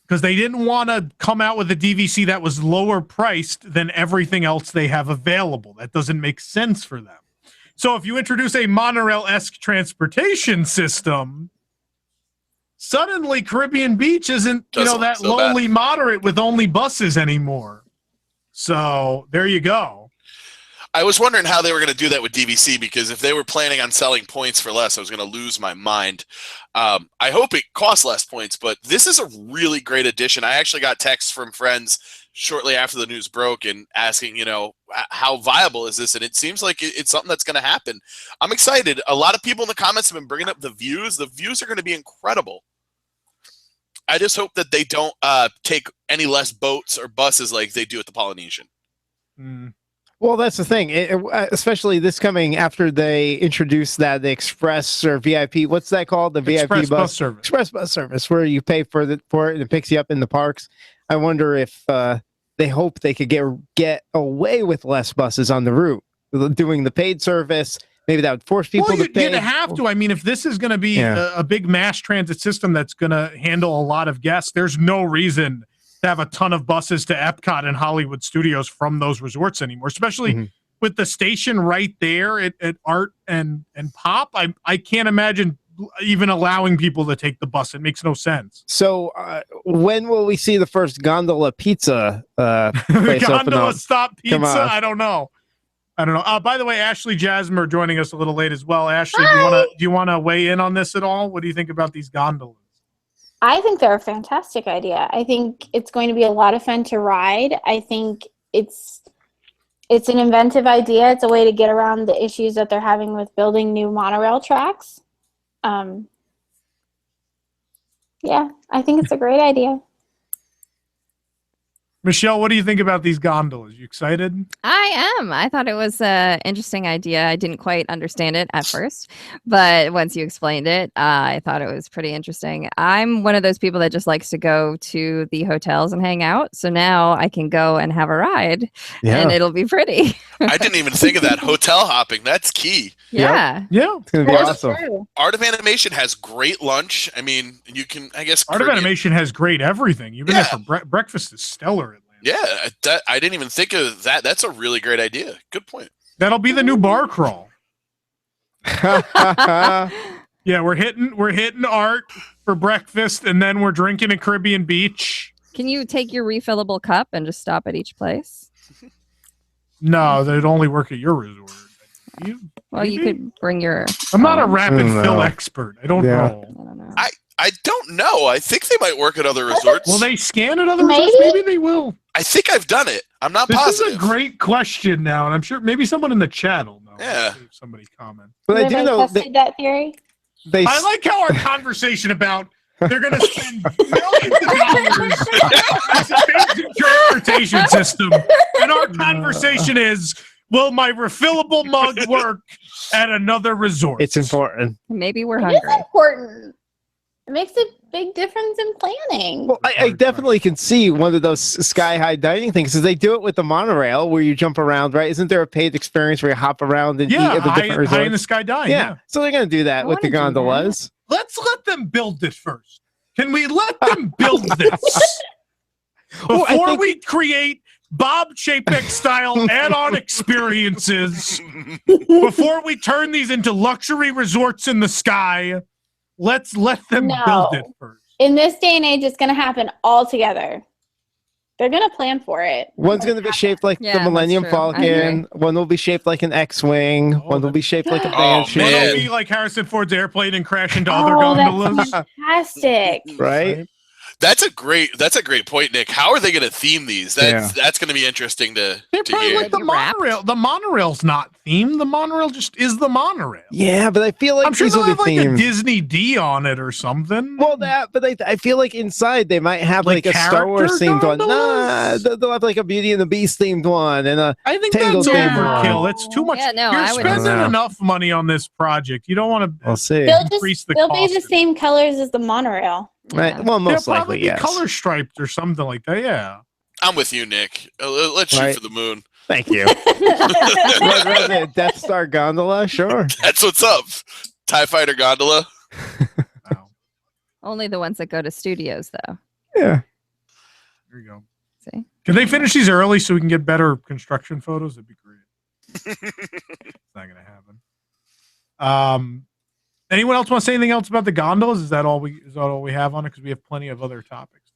Because they didn't want to come out with a DVC that was lower priced than everything else they have available. That doesn't make sense for them. So if you introduce a monorail-esque transportation system, suddenly Caribbean Beach isn't that so lonely moderate with only buses anymore. So there you go. I was wondering how they were going to do that with DVC, because if they were planning on selling points for less, I was going to lose my mind. I hope it costs less points, but this is a really great addition. I actually got texts from friends shortly after the news broke and asking, how viable is this? And it seems like it's something that's going to happen. I'm excited. A lot of people in the comments have been bringing up the views. The views are going to be incredible. I just hope that they don't take any less boats or buses like they do at the Polynesian. Mm. Well, that's the thing, especially this coming after they introduced the Express or VIP. What's that called? The Express VIP bus service. Express bus service, where you pay for it and it picks you up in the parks. I wonder if they hope they could get away with less buses on the route, doing the paid service. Maybe that would force people to pay. You'd have to. I mean, if this is going to be a big mass transit system that's going to handle a lot of guests, there's no reason to have a ton of buses to Epcot and Hollywood Studios from those resorts anymore, especially with the station right there at Art and Pop. I can't imagine even allowing people to take the bus. It makes no sense. So when will we see the first gondola pizza place gondola stop pizza? I don't know. By the way, Ashley Jasmer joining us a little late as well. Ashley, do you want to weigh in on this at all? What do you think about these gondolas? I think they're a fantastic idea. I think it's going to be a lot of fun to ride. I think it's an inventive idea. It's a way to get around the issues that they're having with building new monorail tracks. Yeah, I think it's a great idea. Michelle, what do you think about these gondolas? You excited? I am. I thought it was an interesting idea. I didn't quite understand it at first, but once you explained it, I thought it was pretty interesting. I'm one of those people that just likes to go to the hotels and hang out. So now I can go and have a ride and it'll be pretty. I didn't even think of that. Hotel hopping. That's key. Yeah. Yeah. It's going to be awesome. Art of Animation has great lunch. I mean, you can, I guess. Art of Animation has great everything. You've been there for breakfast is stellar at Land. Yeah, I didn't even think of that. That's a really great idea. Good point. That'll be the new bar crawl. Yeah, we're hitting art for breakfast, and then we're drinking at Caribbean Beach. Can you take your refillable cup and just stop at each place? No, they'd only work at your resort. You could bring your. I'm not a rapid fill expert. I don't know. I don't know. I think they might work at other resorts. Will they scan at other resorts? Maybe they will. I think I've done it. I'm not This positive. is a great question now, and I'm sure maybe someone in the chat will know. Yeah. If somebody comment. But I do know tested that theory. I like how our conversation about they're going to spend millions of dollars as a basic transportation system, and our conversation is, will my refillable mug work at another resort? It's important. Maybe we're It hungry. is important. It makes a big difference in planning. Well, I definitely can see one of those sky-high dining things, because they do it with the monorail where you jump around, right? Isn't there a paid experience where you hop around and eat at the different resorts? high in the sky dine. Yeah. So they're going to do that with the gondolas. Let's let them build it first. Can we let them build this before we create Bob Chapek style add-on experiences? Before we turn these into luxury resorts in the sky, let's let them build it first. In this day and age, it's going to happen all together. They're going to plan for it. One's going to be shaped like the Millennium Falcon. One will be shaped like an X-Wing. One will be shaped like a Banshee. One will be like Harrison Ford's airplane and crash into other gondolas. That's fantastic. Right? That's a great point, Nick. How are they going to theme these? That's going to be interesting to Probably hear. like the monorail. The monorail's not themed. The monorail just is the monorail. Yeah, but I feel like I'm sure these they'll will have be like a themed. Disney D on it or something. Well, I feel like inside they might have Like like a Star Wars character themed one. Nah, gondolas? they'll have like a Beauty and the Beast themed one and a I think Tangled that's themed overkill. one. It's too much. Yeah, no, You're I would- spending I don't know. enough money on this project. You don't want to We'll see. increase the They'll cost. be the same colors as the monorail. Right. Well, They'll most probably likely, be yes. color striped or something like that. Yeah. I'm with you, Nick. Let's shoot Right. for the moon. Thank you. Rather than Death Star gondola, sure. That's what's up. TIE Fighter gondola. Only the ones that go to studios, though. Yeah. There you go. See? Can they finish these early so we can get better construction photos? That'd be great. It's not gonna happen. Anyone else want to say anything else about the gondolas? Is that all we have on it? Because we have plenty of other topics.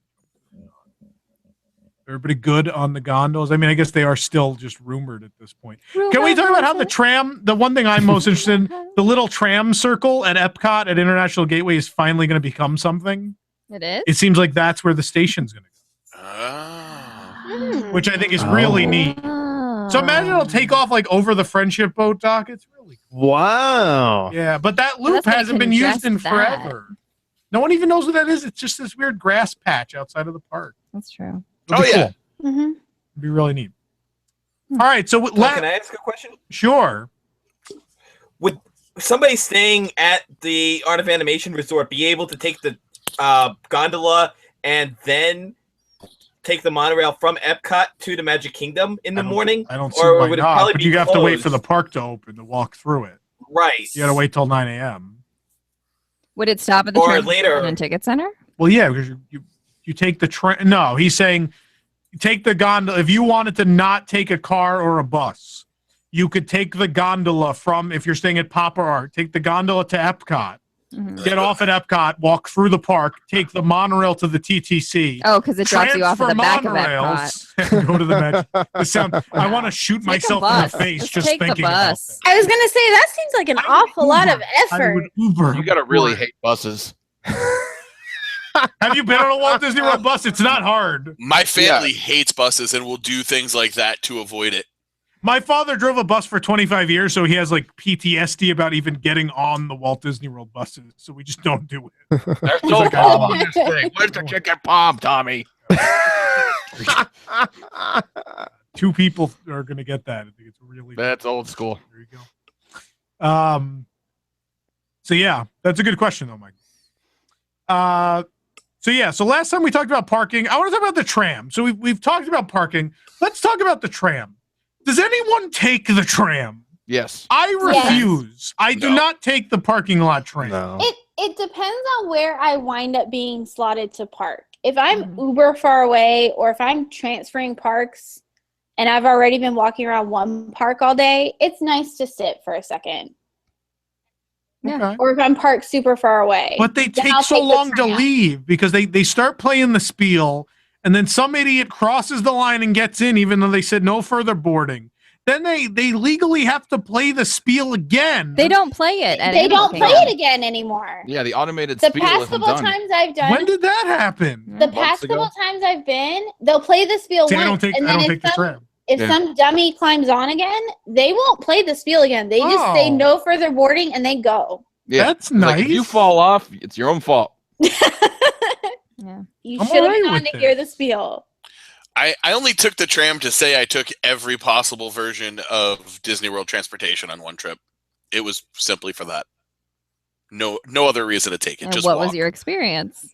Everybody good on the gondolas? I mean, I guess they are still just rumored at this point. Can we talk about how the tram, the one thing I'm most interested in, the little tram circle at Epcot at International Gateway is finally going to become something? It is? It seems like that's where the station's going to go, which I think is really neat. So imagine it'll take off like over the Friendship Boat dock. It's really cool. Wow. Yeah, but that Well, loop that's gonna hasn't been used in congest that. forever. No one even knows what that is. It's just this weird grass patch outside of the park. That's true. It'll be yeah. cool. Mm-hmm. It'd be really neat. All right, so Can I ask a question? sure. Would somebody staying at the Art of Animation Resort be able to take the gondola and then take the monorail from Epcot to the Magic Kingdom in the morning? I don't see or why would it not. probably But be you have to wait for closed? the park to open to walk through it. Right. You got to wait till 9 a.m. Would it stop at the Or Transport later. and Ticket Center? Well, yeah, because you take the train. No, he's saying you take the gondola. If you wanted to not take a car or a bus, you could take the gondola from, if you're staying at Papa Art, take the gondola to Epcot, get off at Epcot, walk through the park, take the monorail to the TTC. Oh, because it drops you off at the back of monorails, Epcot. and go to the Magic. I want to shoot myself in the bus. face Just just take the thinking about bus. I was gonna say that seems like an awful lot of I effort. would Uber. You gotta really hate buses. Have you been on a Walt Disney World bus? It's not hard. My family hates buses and will do things like that to avoid it. My father drove a bus for 25 years, so he has like PTSD about even getting on the Walt Disney World buses. So we just don't do it. There's He's no like, palm on this thing. Where's the chicken palm, Tommy? Two people are going to get that. I think it's really. That's old school. There you go. So yeah, that's a good question though, Mike. So last time we talked about parking. I want to talk about the tram. So we've talked about parking. Let's talk about the tram. Does anyone take the tram? Yes. I refuse. I do not take the parking lot tram. No. It depends on where I wind up being slotted to park. if I'm uber far away or if I'm transferring parks and I've already been walking around one park all day, it's nice to sit for a second. Okay. Or if I'm parked super far away. But they then take I'll so take the long to tram. leave because they start playing the spiel, and then some idiot crosses the line and gets in, even though they said no further boarding. Then they legally have to play the spiel again. They don't play it. At They don't anything. play it again anymore. Yeah, the automated The spiel past isn't couple done. times I've done. When did that happen? The Months past ago. couple times I've been, they'll play the spiel See, I once, don't take and I then don't if take the some tram. if Yeah. some dummy climbs on again, they won't play the spiel again. They just say Oh. no further boarding and they go. Yeah, That's it's like, if you nice. fall off, it's your own fault. You I'm should have alright been on with to hear that. the spiel. I only took the tram to say I took every possible version of Disney World transportation on one trip. It was simply for that. No other reason to take it. And Just what walk. was your experience?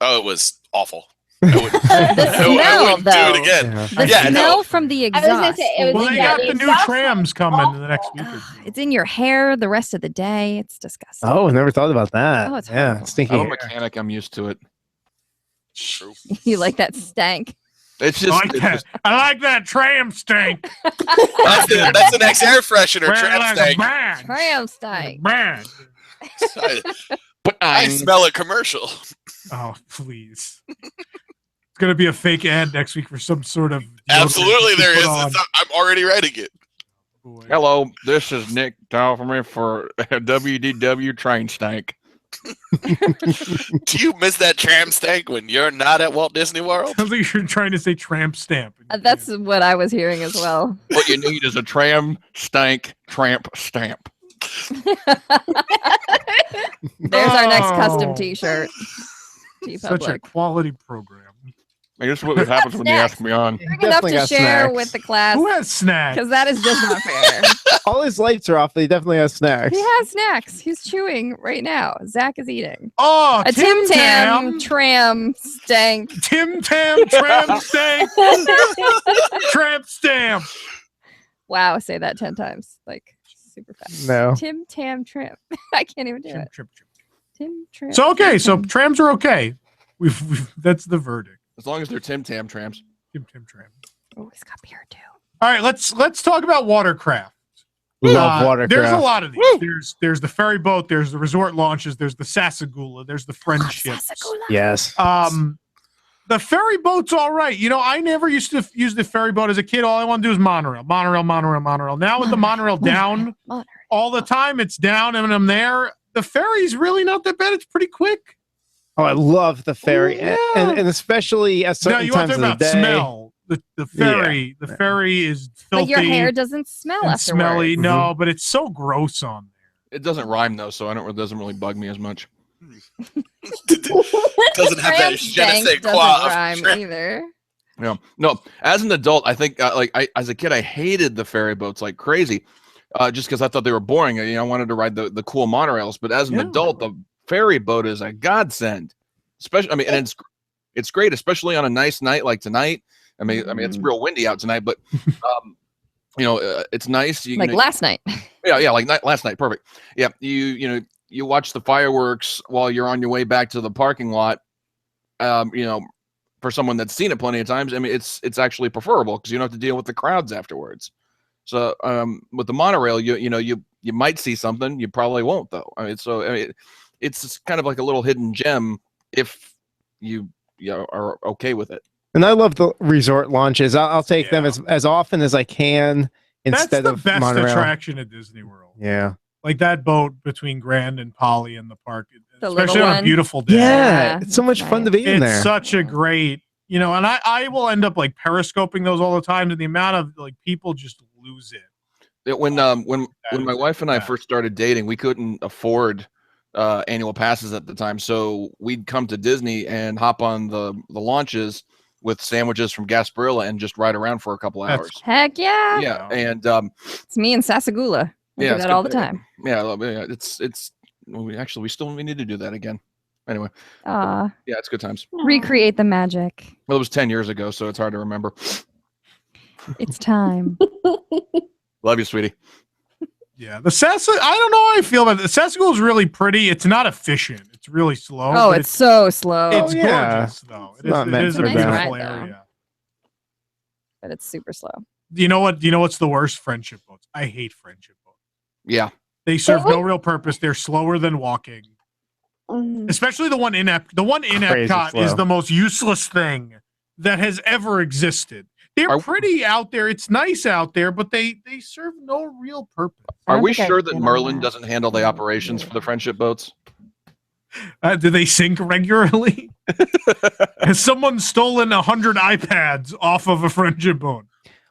Oh, it was awful. I wouldn't, The I smell, wouldn't do it though. again. The Yeah, smell no. from the I was gonna exhaust. say, it was Well, they yeah, got the the new exhaust trams coming in the next week or Ugh, two. it's in your hair the rest of the day. It's disgusting. Oh, never thought about that. Oh, it's yeah, horrible. stinky I'm a hair. mechanic. I'm used to it. True. You like that stank? It's I just, like it's that. just I like that tram stink. That's the next air freshener. Wear Tram like a stank. brand. Tram stank. Brand. I smell a commercial. Oh, please. It's gonna be a fake ad next week for some sort of Absolutely, deodorant there to is. put on. I'm already writing it. Boy. hello. This is Nick Dalferman for WDW Train Stank. Do you miss that tram stank when you're not at Walt Disney World? Sounds like you're trying to say tramp stamp. That's what I was hearing as well. What you need is a tram stank tramp stamp. There's our next Oh. custom T-shirt. Such a quality program. I guess what happens when you ask me on. Big enough Definitely to got share snacks. with the class Who has snacks? because that is just not fair. All his lights are off, but he definitely has snacks. He has snacks. He's chewing right now. Zach is eating. Oh, A Tim Tam tram stank. Tim Tam tram stank. Tramp stamp. Wow, say that 10 times. Like super fast. No. Tim Tam tram. I can't even do it. Trip. Tim tram. So okay, so Tam. trams are okay. We've that's the verdict. As long as they're Tim Tam trams. Tim tram. Oh, he's got beer too. All right, let's talk about watercraft. Love watercraft. There's a lot of these. There's the ferry boat. There's the resort launches. There's the Sasagula. There's the friendships. Yes. The ferry boat's all right. You know, I never used to use the ferry boat as a kid. All I want to do is monorail. Now with the monorail down all the time, it's down and I'm there. The ferry's really not that bad. It's pretty quick. Oh, I love the ferry, and especially at Now certain you want times to of talk the about day. smell. The ferry, the ferry is filthy. But your hair doesn't smell and afterwards. smelly. No, but it's so gross on It doesn't rhyme though, so it doesn't really bug me as much. Doesn't have Tram that je ne stank sais doesn't quoi of rhyme tram. either. No. As an adult, I think as a kid, I hated the ferry boats like crazy, just because I thought they were boring. I wanted to ride the cool monorails. But as an adult, the ferry boat is a godsend. Especially, and it's great, especially on a nice night like tonight. I mean, it's real windy out tonight, but it's nice. Last night. Yeah, like last night. Perfect. Yeah, you watch the fireworks while you're on your way back to the parking lot. For someone that's seen it plenty of times, I mean, it's actually preferable because you don't have to deal with the crowds afterwards. So with the monorail, you might see something, you probably won't though. It's kind of like a little hidden gem if you are okay with it. And I love the resort launches. I'll take them as often as I can instead That's the of best monorail. attraction at Disney World. Yeah. Like that boat between Grand and Polly in the park, The especially little on a one. beautiful day. Yeah, it's so much fun to be in It's there. such a great, and I will end up like periscoping those all the time, and the amount of like people just lose it. When my wife and I first started dating, we couldn't afford annual passes at the time, so we'd come to Disney and hop on the launches with sandwiches from Gasparilla and just ride around for a couple hours. Heck yeah. Yeah, and It's me and Sasagula. We do it's that all good. the time. Yeah, we still need to do that again. Anyway, yeah, it's good times. Recreate the magic. Well, it was 10 years ago, so it's hard to remember. It's time. Love you, sweetie. Yeah, the I don't know how I feel about it. The Sasagula is really pretty. It's not efficient. It's really slow. Oh, but it's so slow. It's yeah. gorgeous, though. It not is, it meant is a for nice that. beautiful ride, though. area. But it's super slow. You know what? You know what's the worst? Friendship boats. I hate friendship boats. Yeah. They serve no real purpose. They're slower than walking. Especially the one in The one in Crazy Epcot slow. is the most useless thing that has ever existed. They're pretty out there. It's nice out there, but they serve no real purpose. Are we sure that Merlin doesn't handle the operations for the friendship boats? Do they sink regularly? Has someone stolen 100 iPads off of a friendship boat?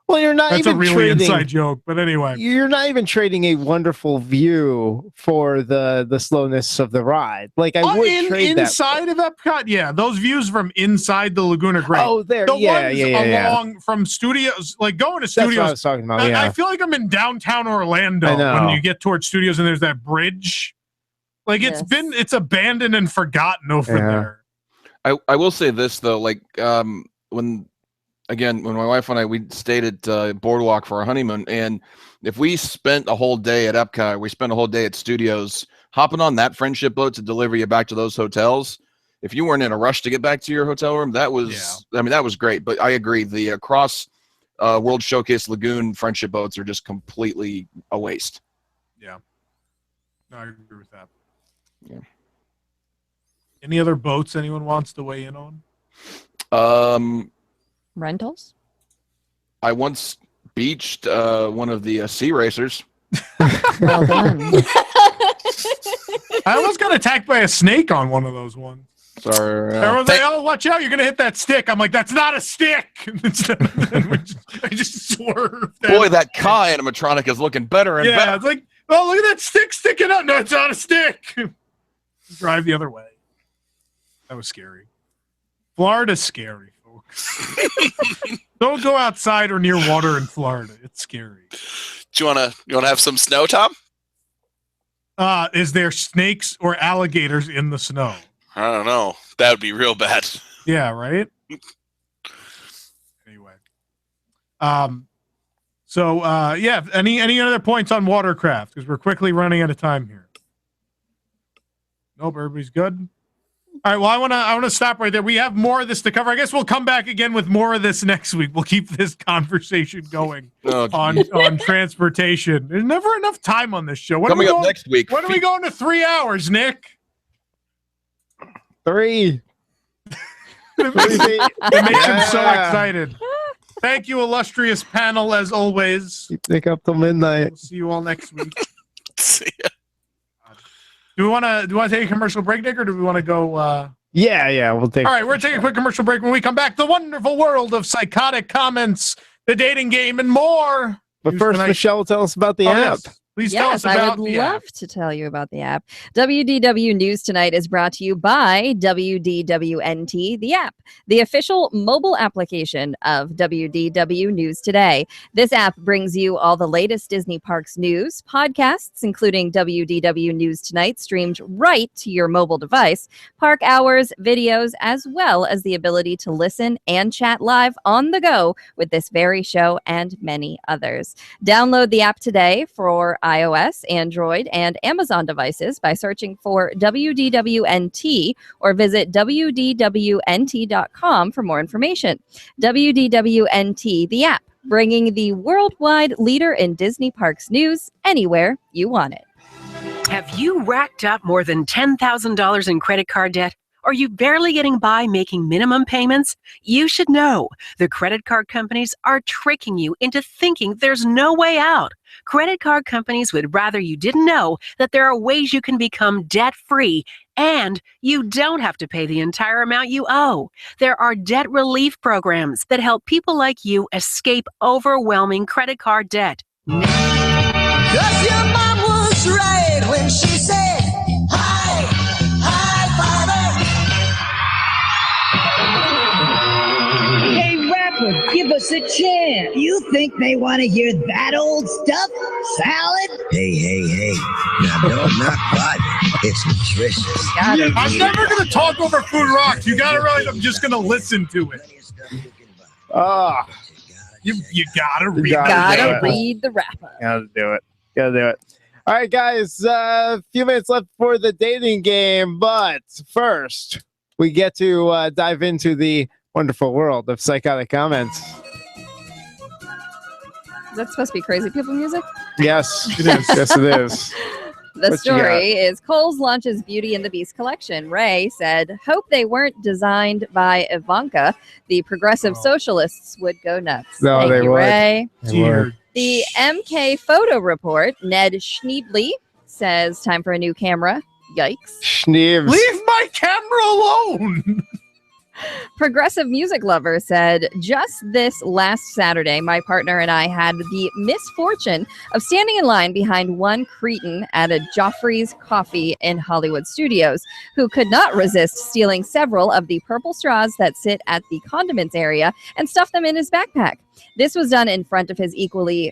Well, you're not That's even a really trading, inside joke, but anyway. You're not even trading a wonderful view for the slowness of the ride. Like I would trade that. Inside of Epcot, yeah, those views from inside the lagoon are great. Oh, there, the yeah, ones yeah. along from studios, like going to That's studios. what I was talking about. Yeah, I feel like I'm in downtown Orlando I know. when you get towards studios and there's that bridge. Like it's abandoned and forgotten over there. I will say this though, like when my wife and I, we stayed at Boardwalk for our honeymoon, and if we spent a whole day at Epcot, we spent a whole day at studios, hopping on that friendship boat to deliver you back to those hotels. If you weren't in a rush to get back to your hotel room, that was, that was great. But I agree, the across World Showcase Lagoon friendship boats are just completely a waste. Yeah, no, I agree with that. Yeah. Any other boats anyone wants to weigh in on? Rentals? I once beached one of the sea racers. Well done. I almost got attacked by a snake on one of those ones. Sorry. Everyone's like, "Oh, watch out! You're gonna hit that stick." I'm like, "That's not a stick." I just swerved. Boy, that Kai animatronic is looking better and better. It's like, oh, look at that stick sticking out. No, it's not a stick. Drive the other way. That was scary. Florida's scary, folks. Don't go outside or near water in Florida. It's scary. Do you wanna have some snow, Tom? Is there snakes or alligators in the snow? I don't know. That would be real bad. Yeah, right? Anyway. Any other points on watercraft? Because we're quickly running out of time here. Nope, everybody's good. All right, well, I want to stop right there. We have more of this to cover. I guess we'll come back again with more of this next week. We'll keep this conversation going on transportation. There's never enough time on this show. Coming up next week. When are we going to 3 hours, Nick? 3. It makes him so excited. Thank you, illustrious panel, as always. Pick up till midnight. We'll see you all next week. See ya. Do we want to take a commercial break, Nick, or do we want to go? Yeah, we'll take. All right, we're taking a quick commercial break. When we come back, the wonderful world of psychotic comments, the dating game, and more. But first, Michelle will tell us about the app. Yes. Please tell us about I would love to tell you about the app. WDW News Tonight is brought to you by WDWNT, the app, the official mobile application of WDW News Today. This app brings you all the latest Disney Parks news, podcasts, including WDW News Tonight, streamed right to your mobile device, park hours, videos, as well as the ability to listen and chat live on the go with this very show and many others. Download the app today for iOS, Android, and Amazon devices by searching for WDWNT or visit WDWNT.com for more information. WDWNT, the app, bringing the worldwide leader in Disney Parks news anywhere you want it. Have you racked up more than $10,000 in credit card debt? Are you barely getting by making minimum payments? You should know. The credit card companies are tricking you into thinking there's no way out. Credit card companies would rather you didn't know that there are ways you can become debt-free and you don't have to pay the entire amount you owe. There are debt relief programs that help people like you escape overwhelming credit card debt. 'Cause your mom was right when she said, hi, father. Hey, rapper, give us a chance. You think they want to hear that old stuff? Salad? Hey. Now, don't knock body. It's nutritious. I'm never going to talk over Food Rocks. You got to realize I'm just going to listen to it. You gotta read. Gotta read the rapper. Gotta do it. All right, guys, a few minutes left for the dating game, but first, we get to dive into the wonderful world of psychotic comments. Is that supposed to be crazy people music? Yes, it is. Yes, it is. The What you got? story is Kohl's launches Beauty and the Beast collection. Ray said, hope they weren't designed by Ivanka. The progressive socialists would go nuts. No, Thank they you, would. Ray. They would. The MK photo report, Ned Schneebly, says time for a new camera. Yikes. Schneebs. Leave my camera alone. Progressive music lover said, just this last Saturday, my partner and I had the misfortune of standing in line behind one cretin at a Joffrey's Coffee in Hollywood Studios, who could not resist stealing several of the purple straws that sit at the condiments area and stuff them in his backpack. This was done in front of his equally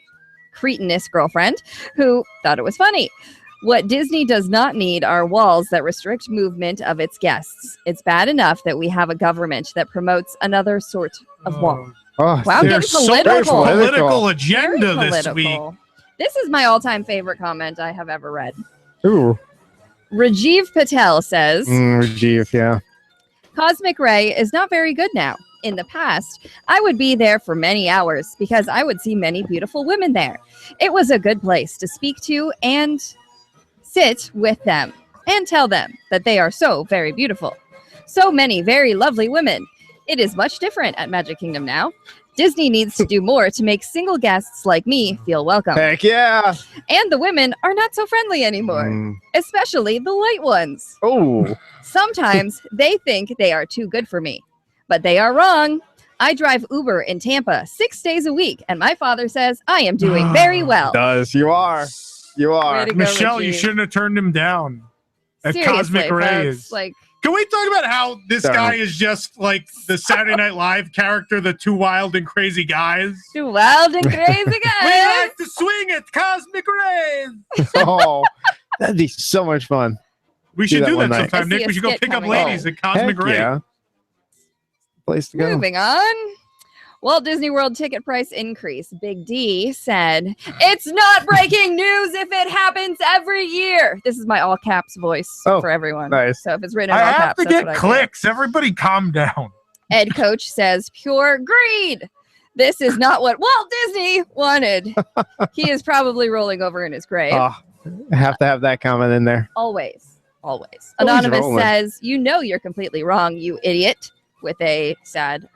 cretinous girlfriend, who thought it was funny. What Disney does not need are walls that restrict movement of its guests. It's bad enough that we have a government that promotes another sort of wall. Oh, Wow, getting There's so political. much political agenda Very this week. political. This is my all-time favorite comment I have ever read. Ooh. Rajiv Patel says, Rajiv, yeah. Cosmic Ray is not very good now. In the past, I would be there for many hours because I would see many beautiful women there. It was a good place to speak to and sit with them and tell them that they are so very beautiful. So many very lovely women. It is much different at Magic Kingdom now. Disney needs to do more to make single guests like me feel welcome. Heck yeah. And the women are not so friendly anymore, especially the light ones. Oh. Sometimes they think they are too good for me, but they are wrong. I drive Uber in Tampa 6 days a week, and my father says I am doing very well. Does. You are. You are. Way to go, Michelle, you Rajiv. shouldn't have turned him down. At Seriously, Cosmic Ray folks, is. like, Can we talk about how this Sorry. guy is just like the Saturday Night Live character, the Two Wild and Crazy Guys? Two wild and crazy We guys. like to swing at Cosmic Rays. Oh, that'd be so much fun. We should do one that night. sometime, I see Nick. a We should go skit pick up coming ladies up. at Cosmic Heck Ray. yeah. Place to go. Moving on. Walt Disney World ticket price increase. Big D said, it's not breaking news if it happens every year. This is my all caps voice for everyone. Nice. So if it's written in I all have caps, to that's get what I do. clicks. Everybody calm down. Ed Coach says, pure greed. This is not what Walt Disney wanted. He is probably rolling over in his grave. Oh, I have to have that comment in there. Always. Always. Always Anonymous rolling. says, you know you're completely wrong, you idiot, with a sad,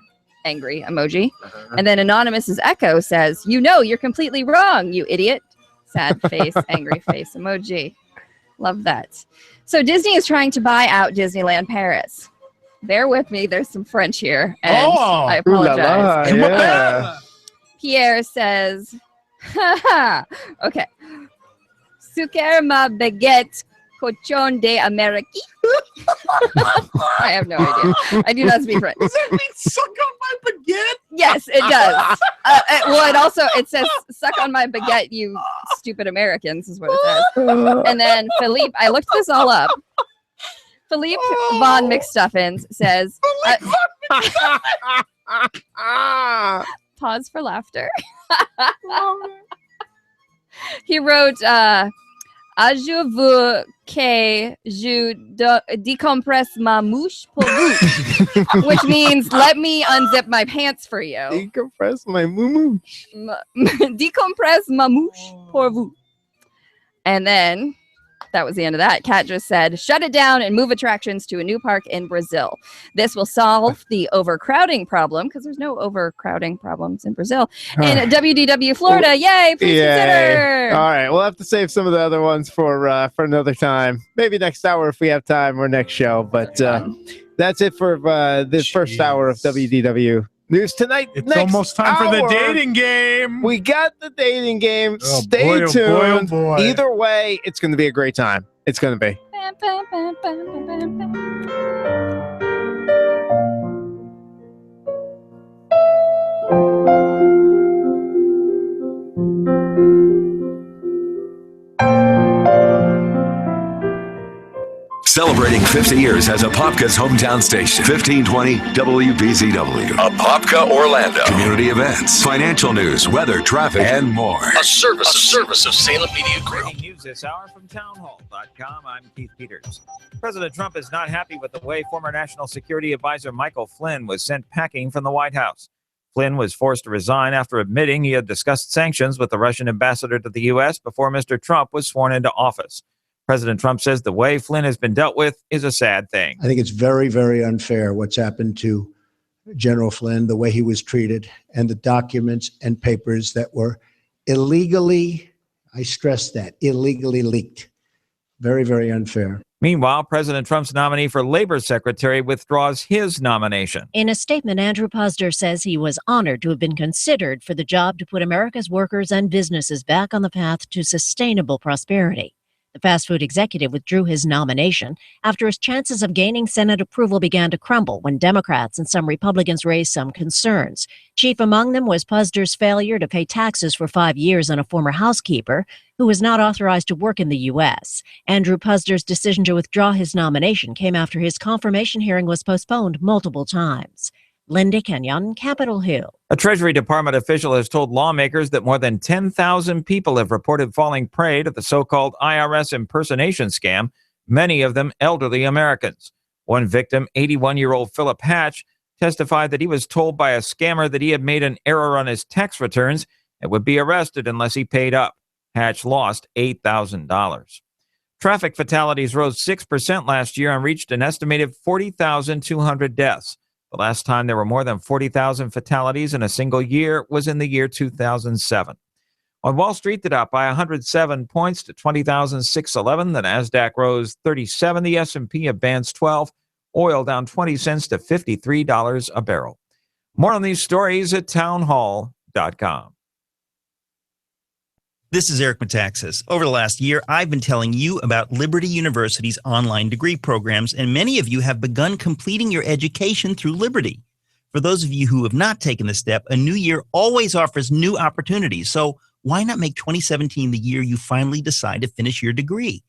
angry emoji. And then Anonymous's echo says, you know you're completely wrong, you idiot. Sad face, angry face emoji. Love that. So Disney is trying to buy out Disneyland Paris. Bear with me, there's some French here. And I Ooh la apologize. la, yeah. Pierre says, okay. Sucre ma baguette cochon de Amérique. I have no idea. I do not speak French. Does that mean suck on my baguette? Yes, it does. It says suck on my baguette, you stupid Americans, is what it says. And then Philippe, I looked this all up. Philippe von McStuffins says, pause for laughter. He wrote, je veux que je décompresse ma mouche pour vous, which means let me unzip my pants for you. Decompress my moo. Decompresse ma mouche pour vous. And then that was the end of that. Kat just said, shut it down and move attractions to a new park in Brazil. This will solve the overcrowding problem, because there's no overcrowding problems in Brazil. In WDW Florida, yay, please consider. All right, we'll have to save some of the other ones for another time. Maybe next hour if we have time, or next show. But that's it for this first hour of WDW News Tonight. It's Next almost time for the hour, dating game. We got the dating game. Oh, Stay boy, oh, tuned. boy, oh, boy. Either way, it's going to be a great time. It's going to be. Celebrating 50 years as Apopka's hometown station. 1520 WBZW. Apopka, Orlando. Community events, financial news, weather, traffic, and more. A service of Salem Media Group. Breaking news this hour from townhall.com. I'm Keith Peters. President Trump is not happy with the way former National Security Advisor Michael Flynn was sent packing from the White House. Flynn was forced to resign after admitting he had discussed sanctions with the Russian ambassador to the U.S. before Mr. Trump was sworn into office. President Trump says the way Flynn has been dealt with is a sad thing. I think it's very, very unfair what's happened to General Flynn, the way he was treated, and the documents and papers that were illegally, I stress that, illegally leaked. Very, very unfair. Meanwhile, President Trump's nominee for Labor Secretary withdraws his nomination. In a statement, Andrew Puzder says he was honored to have been considered for the job to put America's workers and businesses back on the path to sustainable prosperity. The fast food executive withdrew his nomination after his chances of gaining Senate approval began to crumble when Democrats and some Republicans raised some concerns. Chief among them was Puzder's failure to pay taxes for 5 years on a former housekeeper who was not authorized to work in the U.S. Andrew Puzder's decision to withdraw his nomination came after his confirmation hearing was postponed multiple times. Linda Kenyon, Capitol Hill. A Treasury Department official has told lawmakers that more than 10,000 people have reported falling prey to the so-called IRS impersonation scam, many of them elderly Americans. One victim, 81-year-old Philip Hatch, testified that he was told by a scammer that he had made an error on his tax returns and would be arrested unless he paid up. Hatch lost $8,000. Traffic fatalities rose 6% last year and reached an estimated 40,200 deaths. The last time there were more than 40,000 fatalities in a single year was in the year 2007. On Wall Street, the Dow by 107 points to 20,611. The Nasdaq rose 37. The S&P advanced 12. Oil down 20 cents to $53 a barrel. More on these stories at townhall.com. This is Eric Metaxas. Over the last year, I've been telling you about Liberty University's online degree programs, and many of you have begun completing your education through Liberty. For those of you who have not taken the step, a new year always offers new opportunities. So why not make 2017 the year you finally decide to finish your degree?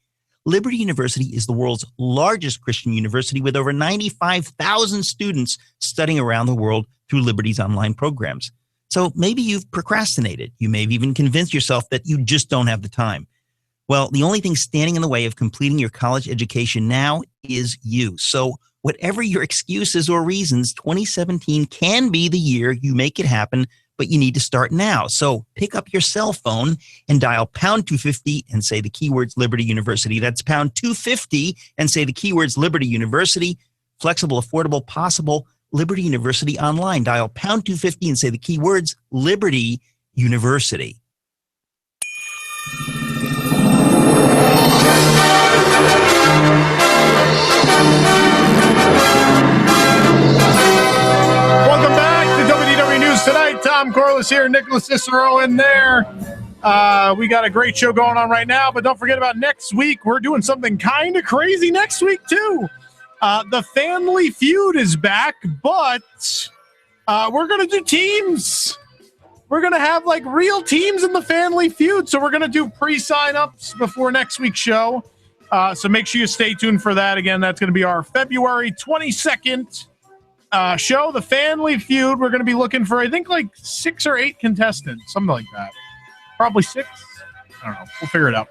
Liberty University is the world's largest Christian university with over 95,000 students studying around the world through Liberty's online programs. So maybe you've procrastinated. You may have even convinced yourself that you just don't have the time. Well, the only thing standing in the way of completing your college education now is you. So whatever your excuses or reasons, 2017 can be the year you make it happen, but you need to start now. So pick up your cell phone and dial pound 250 and say the keywords Liberty University. That's pound 250 and say the keywords Liberty University. Flexible, affordable, possible. Liberty University online. Dial pound 250 and say the keywords Liberty University. Welcome back to WDW News Tonight. Tom Corliss here, Nicholas Cicero in there. We got a great show going on right now, but don't forget about next week. We're doing something kind of crazy next week, too. The Family Feud is back, but we're going to do teams. We're going to have like real teams in the Family Feud. So we're going to do pre-sign-ups before next week's show. So make sure you stay tuned for that. Again, that's going to be our February 22nd show, the Family Feud. We're going to be looking for, I think, like 6 or 8 contestants, something like that. Probably 6. I don't know. We'll figure it out.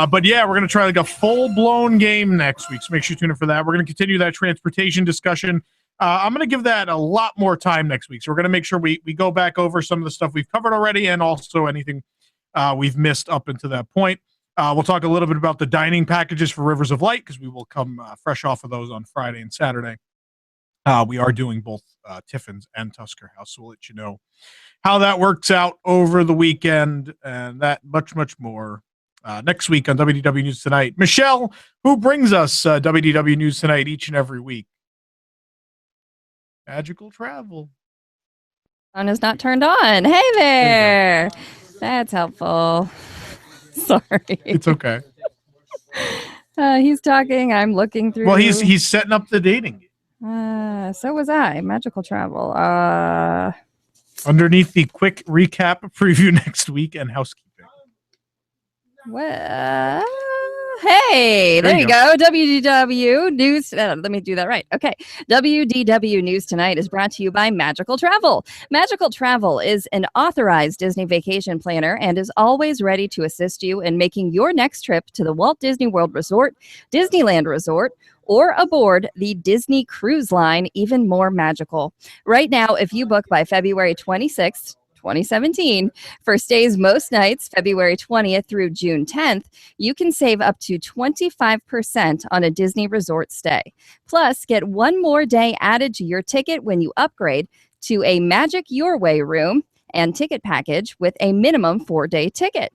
But yeah, we're going to try like a full-blown game next week, so make sure you tune in for that. We're going to continue that transportation discussion. I'm going to give that a lot more time next week, so we're going to make sure we go back over some of the stuff we've covered already and also anything we've missed up until that point. We'll talk a little bit about the dining packages for Rivers of Light because we will come fresh off of those on Friday and Saturday. We are doing both Tiffin's and Tusker House, so we'll let you know how that works out over the weekend and that much, much more. Next week on WDW News Tonight. Michelle, who brings us WDW News Tonight each and every week? Magical Travel. Phone is not turned on. Hey there. That's helpful. Sorry. It's okay. He's talking. I'm looking through. Well, he's setting up the dating. So was I. Magical Travel. Underneath the quick recap preview next week and housekeeping. Well, Hey, there you There go. WDW News. Let me do that right. Okay. WDW News Tonight is brought to you by Magical Travel. Magical Travel is an authorized Disney vacation planner and is always ready to assist you in making your next trip to the Walt Disney World Resort, Disneyland Resort, or aboard the Disney Cruise Line even more magical. Right now, if you book by February 26th, 2017, for stays most nights, February 20th through June 10th, you can save up to 25% on a Disney resort stay. Plus, get one more day added to your ticket when you upgrade to a Magic Your Way room and ticket package with a minimum 4-day ticket.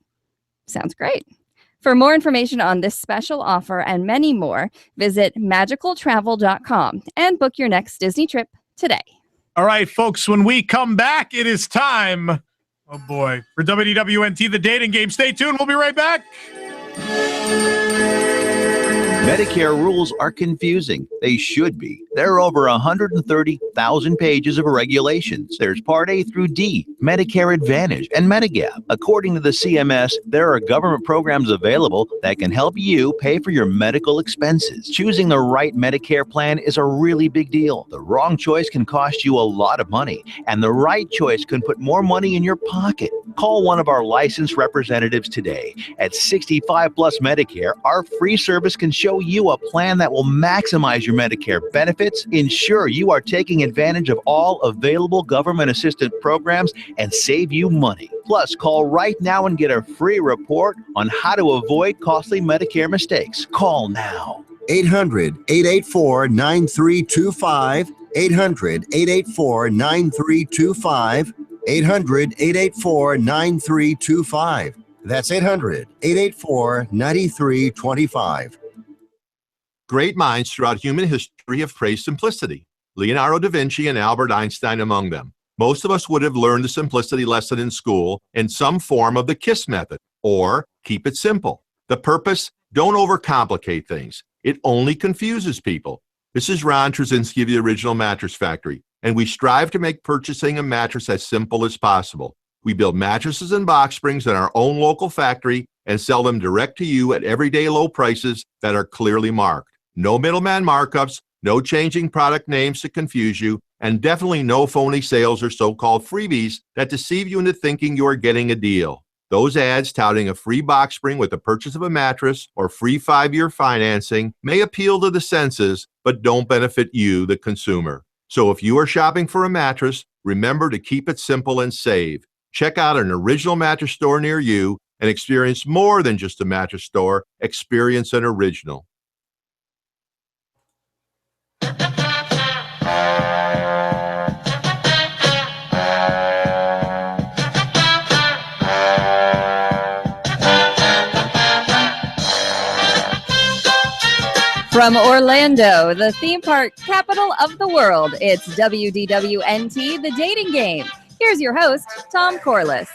Sounds great. For more information on this special offer and many more, visit magicaltravel.com and book your next Disney trip today. All right, folks, when we come back, it is time, oh boy, for WDWNT, the dating game. Stay tuned. We'll be right back. Medicare rules are confusing. They should be. There are over 130,000 pages of regulations. There's Part A through D, Medicare Advantage, and Medigap. According to the CMS, there are government programs available that can help you pay for your medical expenses. Choosing the right Medicare plan is a really big deal. The wrong choice can cost you a lot of money, and the right choice can put more money in your pocket. Call one of our licensed representatives today. At 65 Plus Medicare, our free service can show you a plan that will maximize your Medicare benefits, ensure you are taking advantage of all available government assistance programs, and save you money. Plus, call right now and get a free report on how to avoid costly Medicare mistakes. Call now. 800-884-9325. 800-884-9325. 800-884-9325. That's 800-884-9325. Great minds throughout human history have praised simplicity. Leonardo da Vinci and Albert Einstein among them. Most of us would have learned the simplicity lesson in school in some form of the KISS method, or keep it simple. The purpose, don't overcomplicate things. It only confuses people. This is Ron Trzynski of the Original Mattress Factory, and we strive to make purchasing a mattress as simple as possible. We build mattresses and box springs in our own local factory and sell them direct to you at everyday low prices that are clearly marked. No middleman markups, no changing product names to confuse you, and definitely no phony sales or so-called freebies that deceive you into thinking you are getting a deal. Those ads touting a free box spring with the purchase of a mattress or free 5-year financing may appeal to the senses, but don't benefit you, the consumer. So if you are shopping for a mattress, remember to keep it simple and save. Check out an original mattress store near you and experience more than just a mattress store. Experience an original. From Orlando, the theme park capital of the world, it's WDWNT, the dating game. Here's your host, Tom Corliss.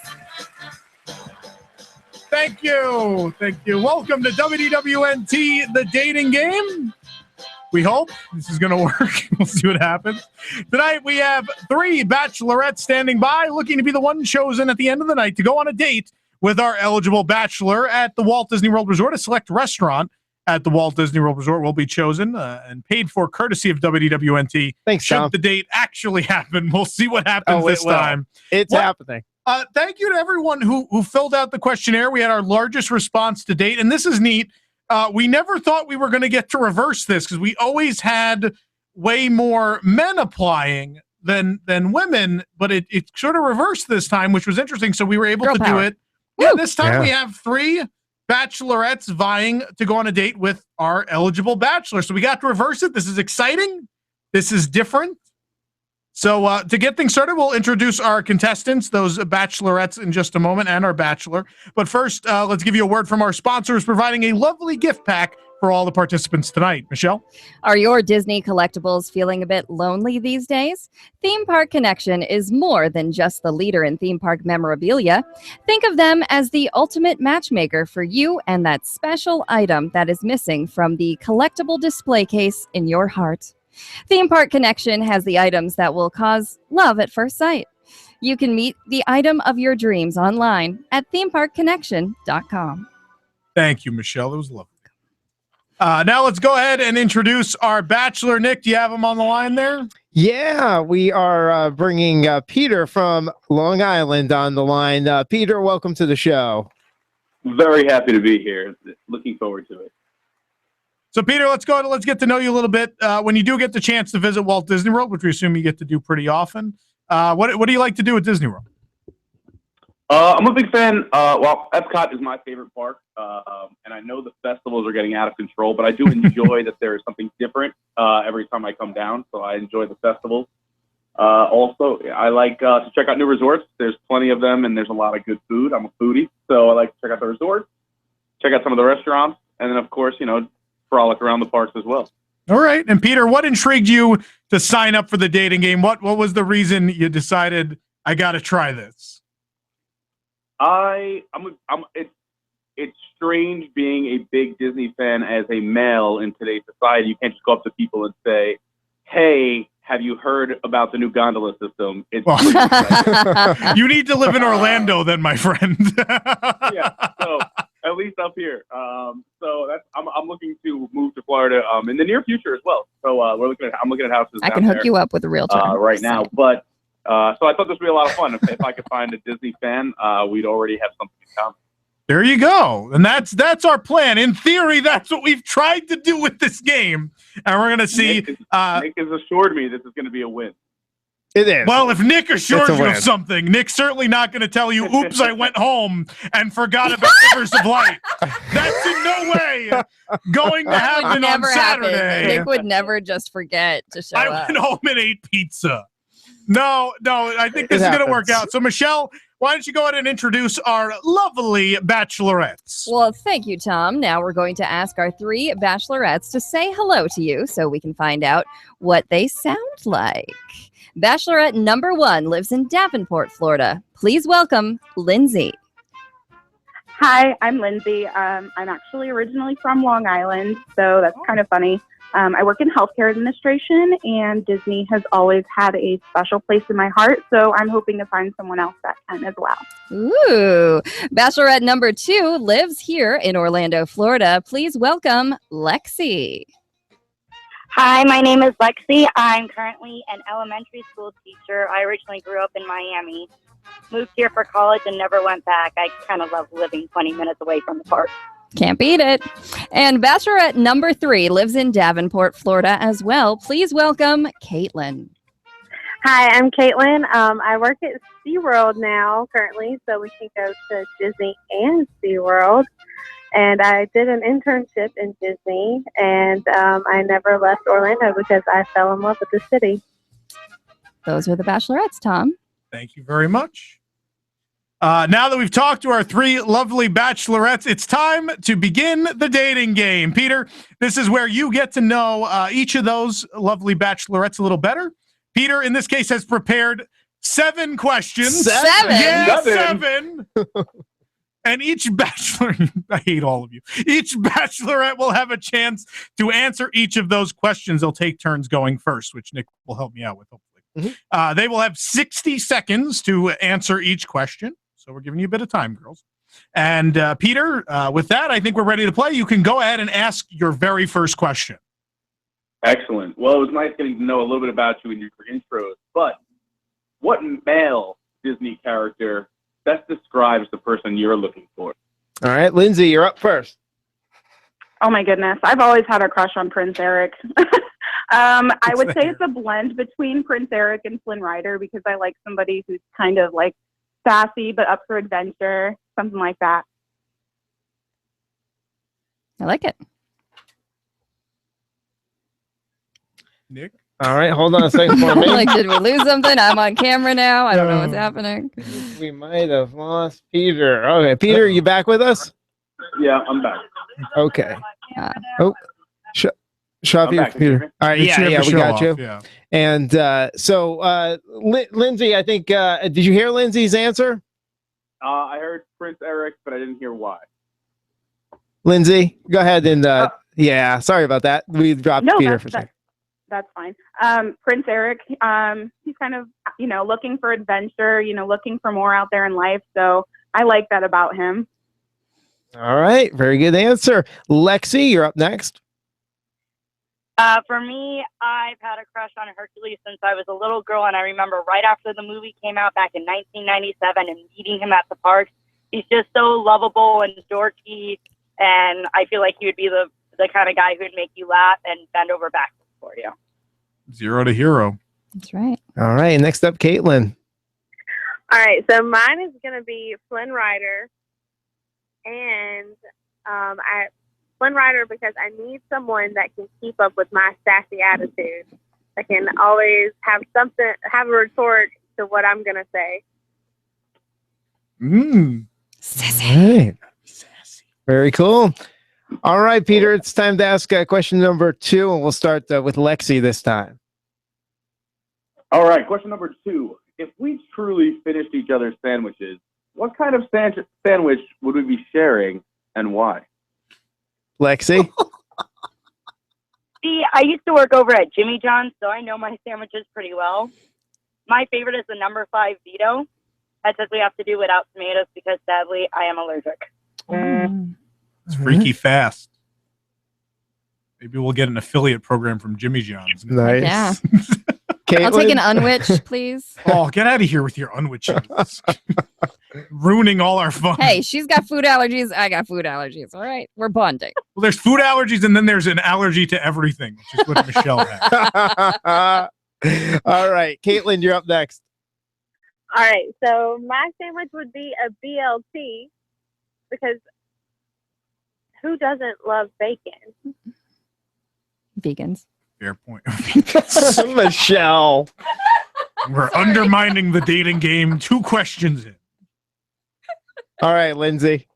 Thank you. Thank you. Welcome to WDWNT, the dating game. We hope this is going to work. We'll see what happens. Tonight, we have 3 bachelorettes standing by, looking to be the one chosen at the end of the night to go on a date with our eligible bachelor at the Walt Disney World Resort. A select restaurant at the Walt Disney World Resort will be chosen and paid for courtesy of WDWNT. Thanks, Should Tom. the date actually happen, we'll see what happens this time. It's happening. Thank you to everyone who filled out the questionnaire. We had our largest response to date, and this is neat. We never thought we were going to get to reverse this because we always had way more men applying than women, but it sort of reversed this time, which was interesting. So we were able to do it. Yeah, this time we have 3 bachelorettes vying to go on a date with our eligible bachelor. So we got to reverse it. This is exciting. This is different. So to get things started, we'll introduce our contestants, those bachelorettes, in just a moment, and our bachelor. But first, let's give you a word from our sponsors, providing a lovely gift pack for all the participants tonight. Michelle? Are your Disney collectibles feeling a bit lonely these days? Theme Park Connection is more than just the leader in theme park memorabilia. Think of them as the ultimate matchmaker for you and that special item that is missing from the collectible display case in your heart. Theme Park Connection has the items that will cause love at first sight. You can meet the item of your dreams online at themeparkconnection.com. Thank you, Michelle. It was lovely. Now let's go ahead and introduce our bachelor. Nick, do you have him on the line there? Yeah, we are bringing Peter from Long Island on the line. Peter, welcome to the show. Very happy to be here. Looking forward to it. So, Peter, let's get to know you a little bit. When you do get the chance to visit Walt Disney World, which we assume you get to do pretty often, what do you like to do at Disney World? I'm a big fan. Well, Epcot is my favorite park, and I know the festivals are getting out of control, but I do enjoy that there is something different every time I come down, so I enjoy the festivals. Also, I like to check out new resorts. There's plenty of them, and there's a lot of good food. I'm a foodie, so I like to check out the resorts, check out some of the restaurants, and then, of course, frolic around the parks as well. All right. And, Peter, what intrigued you to sign up for the dating game? What was the reason you decided, I got to try this? It's strange being a big Disney fan as a male in today's society. You can't just go up to people and say, "Hey, have you heard about the new gondola system?" It's you need to live in Orlando, then, my friend. Yeah, so at least up here. So I'm looking to move to Florida in the near future as well. So I'm looking at houses. I can hook you up with a realtor right now, but. So I thought this would be a lot of fun. If I could find a Disney fan, we'd already have something in common. There you go. And that's our plan. In theory, that's what we've tried to do with this game. And we're going to see. Nick has assured me this is going to be a win. It is. Well, if Nick assures you of something, Nick's certainly not going to tell you, oops, I went home and forgot about Rivers of Light. That's in no way going to happen on Saturday. Nick would never just forget to show up. I went home and ate pizza. No, I think this is going to work out. So, Michelle, why don't you go ahead and introduce our lovely bachelorettes? Well, thank you, Tom. Now we're going to ask our 3 bachelorettes to say hello to you so we can find out what they sound like. Bachelorette number 1 lives in Davenport, Florida. Please welcome Lindsay. Hi, I'm Lindsay. I'm actually originally from Long Island, so that's kind of funny. I work in healthcare administration, and Disney has always had a special place in my heart, so I'm hoping to find someone else that can as well. Ooh. Bachelorette number 2 lives here in Orlando, Florida. Please welcome Lexi. Hi, my name is Lexi. I'm currently an elementary school teacher. I originally grew up in Miami, moved here for college, and never went back. I kind of love living 20 minutes away from the park. Can't beat it. And Bachelorette number 3 lives in Davenport, Florida as well. Please welcome Caitlin. Hi, I'm Caitlin. I work at SeaWorld now currently, so we can go to Disney and SeaWorld. And I did an internship in Disney, and I never left Orlando because I fell in love with the city. Those are the bachelorettes, Tom. Thank you very much. Now that we've talked to our 3 lovely bachelorettes, it's time to begin the dating game. Peter, this is where you get to know each of those lovely bachelorettes a little better. Peter, in this case, has prepared 7 questions. 7? Yeah, 7. And each bachelor, I hate all of you. Each bachelorette will have a chance to answer each of those questions. They'll take turns going first, which Nick will help me out with, hopefully. They will have 60 seconds to answer each question. So we're giving you a bit of time, girls. And Peter, with that, I think we're ready to play. You can go ahead and ask your very first question. Excellent. Well, it was nice getting to know a little bit about you in your intros, but what male Disney character best describes the person you're looking for? All right, Lindsay, you're up first. Oh my goodness. I've always had a crush on Prince Eric. I would say it's a blend between Prince Eric and Flynn Rider because I like somebody who's kind of like sassy but up for adventure, something like that. I like it. Nick? All right, hold on a second for me. Like, did we lose something? I'm on camera now. I don't know what's happening. We might have lost Peter. Okay, Peter, you back with us? Yeah, I'm back. Okay. Shut up, Peter. All right, yeah, we got you. Yeah. And so, Lindsay, I think, did you hear Lindsay's answer? I heard Prince Eric, but I didn't hear why. Lindsay, go ahead and, yeah, sorry about that. We dropped Peter for a second. That's fine. Prince Eric, he's kind of, looking for adventure, looking for more out there in life. So I like that about him. All right. Very good answer. Lexi, you're up next. For me, I've had a crush on Hercules since I was a little girl, and I remember right after the movie came out back in 1997 and meeting him at the park. He's just so lovable and dorky, and I feel like he would be the kind of guy who would make you laugh and bend over backwards for you. 0 to hero. That's right. All right. Next up, Caitlin. All right, so mine is going to be Flynn Rider, and Flynn Rider because I need someone that can keep up with my sassy attitude. That can always have a retort to what I'm going to say. Sassy. Very cool. All right, Peter, it's time to ask question number 2, and we'll start with Lexi this time. All right, question number 2. If we truly finished each other's sandwiches, what kind of sandwich would we be sharing and why? Lexi? See, I used to work over at Jimmy John's, so I know my sandwiches pretty well. My favorite is the number 5 Vito. That simply have to do without tomatoes because, sadly, I am allergic. It's freaky fast. Maybe we'll get an affiliate program from Jimmy John's. Nice. Yeah. Caitlin? I'll take an unwich, please. Oh, get out of here with your unwitches. Ruining all our fun. Hey, she's got food allergies. I got food allergies. All right. We're bonding. Well, there's food allergies, and then there's an allergy to everything, which is what Michelle has. All right. Caitlin, you're up next. All right, so my sandwich would be a BLT because who doesn't love bacon? Vegans. Fair point. Michelle. We're undermining the dating game. 2 questions in. All right, Lindsay.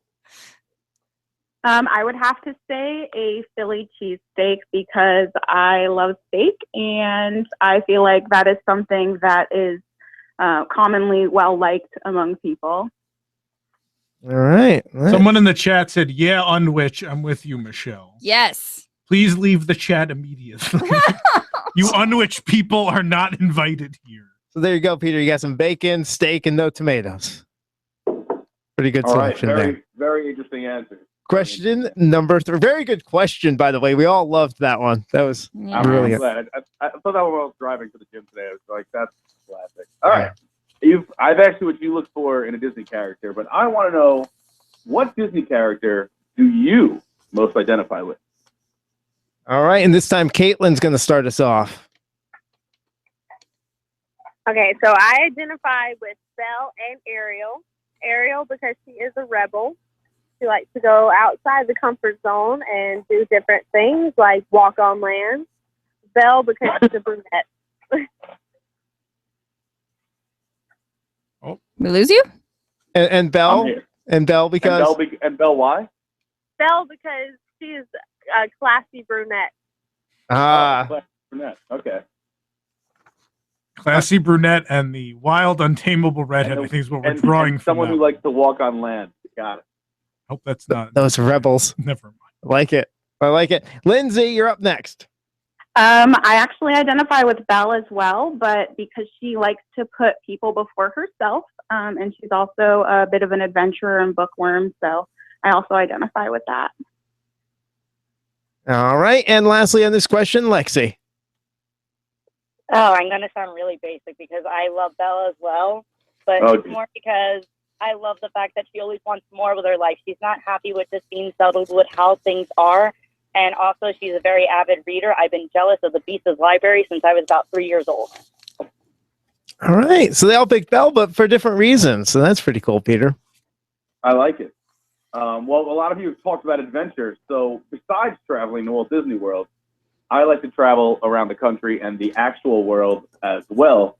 I would have to say a Philly cheesesteak because I love steak, and I feel like that is something that is commonly well liked among people. All right. Someone in the chat said, yeah, unwitch. I'm with you, Michelle. Yes. Please leave the chat immediately. You unwitch people are not invited here. So there you go, Peter. You got some bacon, steak, and no tomatoes. Pretty good All right, selection there. very interesting answer. Question number 3. Very good question, by the way. We all loved that one. That was I'm brilliant. glad. I thought that when I was driving to the gym today. I was like, that's classic. All right. I've asked you what you look for in a Disney character, but I want to know, what Disney character do you most identify with? All right, and this time Caitlin's going to start us off. Okay, so I identify with Belle and Ariel. Ariel because she is a rebel. She likes to go outside the comfort zone and do different things like walk on land. Belle because she's a brunette. We lose you? And Belle? And Belle because? And Belle why? Belle because she's a classy brunette. Classy brunette. Okay. Classy brunette and the wild, untamable redhead, I think is what we're drawing from. Someone who likes to walk on land. Got it. Hope that's not. Those rebels. Never mind. I like it. I like it. Lindsay, you're up next. I actually identify with Belle as well, but because she likes to put people before herself, and she's also a bit of an adventurer and bookworm, so I also identify with that. All right. And lastly on this question, Lexi. Oh, I'm going to sound really basic because I love Belle as well, but it's more because I love the fact that she always wants more with her life. She's not happy with just being settled with how things are. And also, she's a very avid reader. I've been jealous of the Beast's library since I was about 3 years old. All right. So they all picked Belle, but for different reasons. So that's pretty cool, Peter. I like it. Well, a lot of you have talked about adventure. So besides traveling to Walt Disney World, I like to travel around the country and the actual world as well.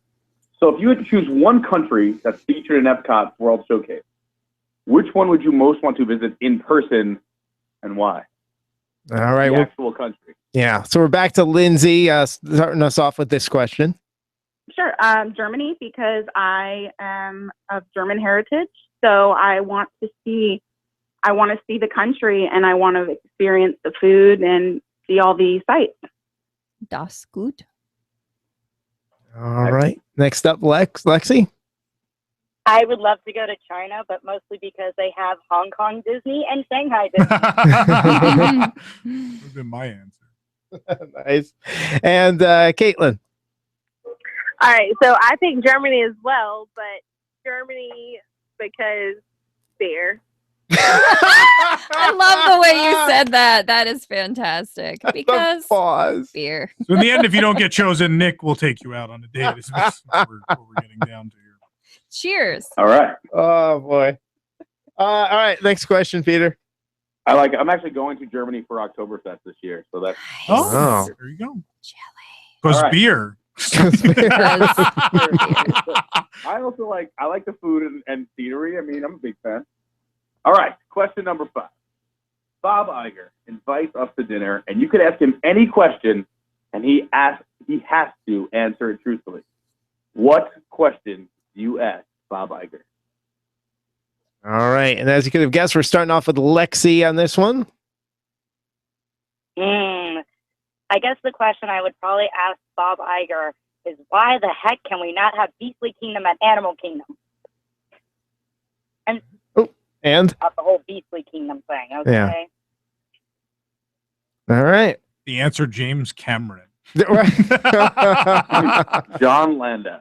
So if you had to choose one country that's featured in Epcot's World Showcase, which one would you most want to visit in person and why? All right. The actual country. Yeah. So we're back to Lindsay, starting us off with this question. Sure. Germany, because I am of German heritage, so I want to see the country, and I want to experience the food and see all the sights. Das gut. All right. Next up, Lexi. I would love to go to China, but mostly because they have Hong Kong Disney and Shanghai Disney. That would have been my answer. Nice. And Caitlin. All right, so I think Germany as well, but Germany because beer. I love the way you said that. That is fantastic. Because beer. So in the end, if you don't get chosen, Nick will take you out on a date. Is what we're getting down to here. Cheers. All right. Oh boy. All right. Next question, Peter. I'm actually going to Germany for Oktoberfest this year, so that's there you go. Because beer. I also like the food and scenery. I mean, I'm a big fan. All right, question number 5. Bob Iger invites us to dinner, and you could ask him any question, and he has to answer it truthfully. What question do you ask Bob Iger? All right, and as you could have guessed, we're starting off with Lexi on this one. I guess the question I would probably ask Bob Iger is why the heck can we not have Beastly Kingdom at Animal Kingdom? And not the whole Beastly Kingdom thing. Okay. Yeah. All right. The answer, James Cameron. John Landau.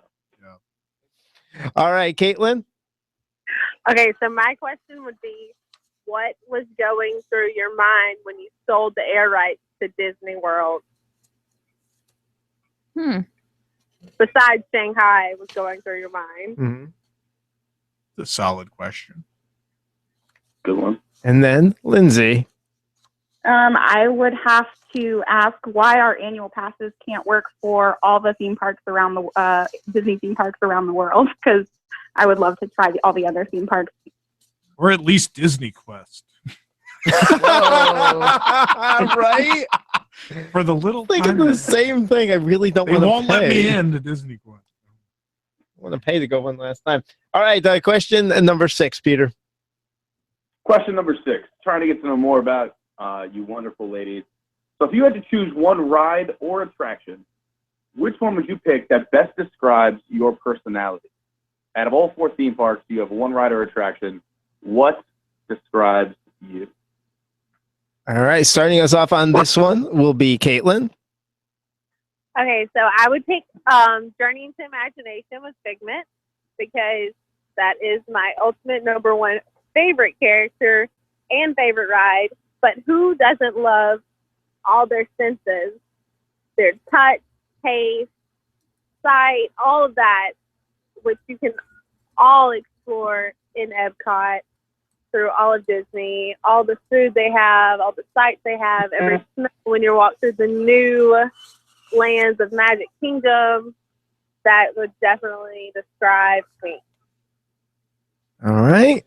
All right, Caitlin. Okay, so my question would be, what was going through your mind when you sold the air rights to Disney World? Besides Shanghai, was going through your mind? Mm-hmm. It's a solid question. Good one. And then Lindsay. I would have to ask why our annual passes can't work for all the theme parks around the Disney theme parks around the world, because I would love to try all the other theme parks. Or at least Disney Quest. Right? For the little thinking the same thing. I really don't want to pay. They won't let me in to Disney Quest. I want to pay to go one last time. All right, question number 6, Peter. Question number 6. Trying to get to know more about you wonderful ladies. So if you had to choose one ride or attraction, which one would you pick that best describes your personality? Out of all 4 theme parks, you have one ride or attraction. What describes you? All right, starting us off on this one will be Caitlin. Okay, so I would pick Journey into Imagination with Figment, because that is my ultimate number 1 favorite character and favorite ride. But who doesn't love all their senses? Their touch, taste, sight, all of that, which you can all explore in Epcot through all of Disney, all the food they have, all the sights they have, every smell when you walk through the new lands of Magic Kingdom. That would definitely describe me. All right.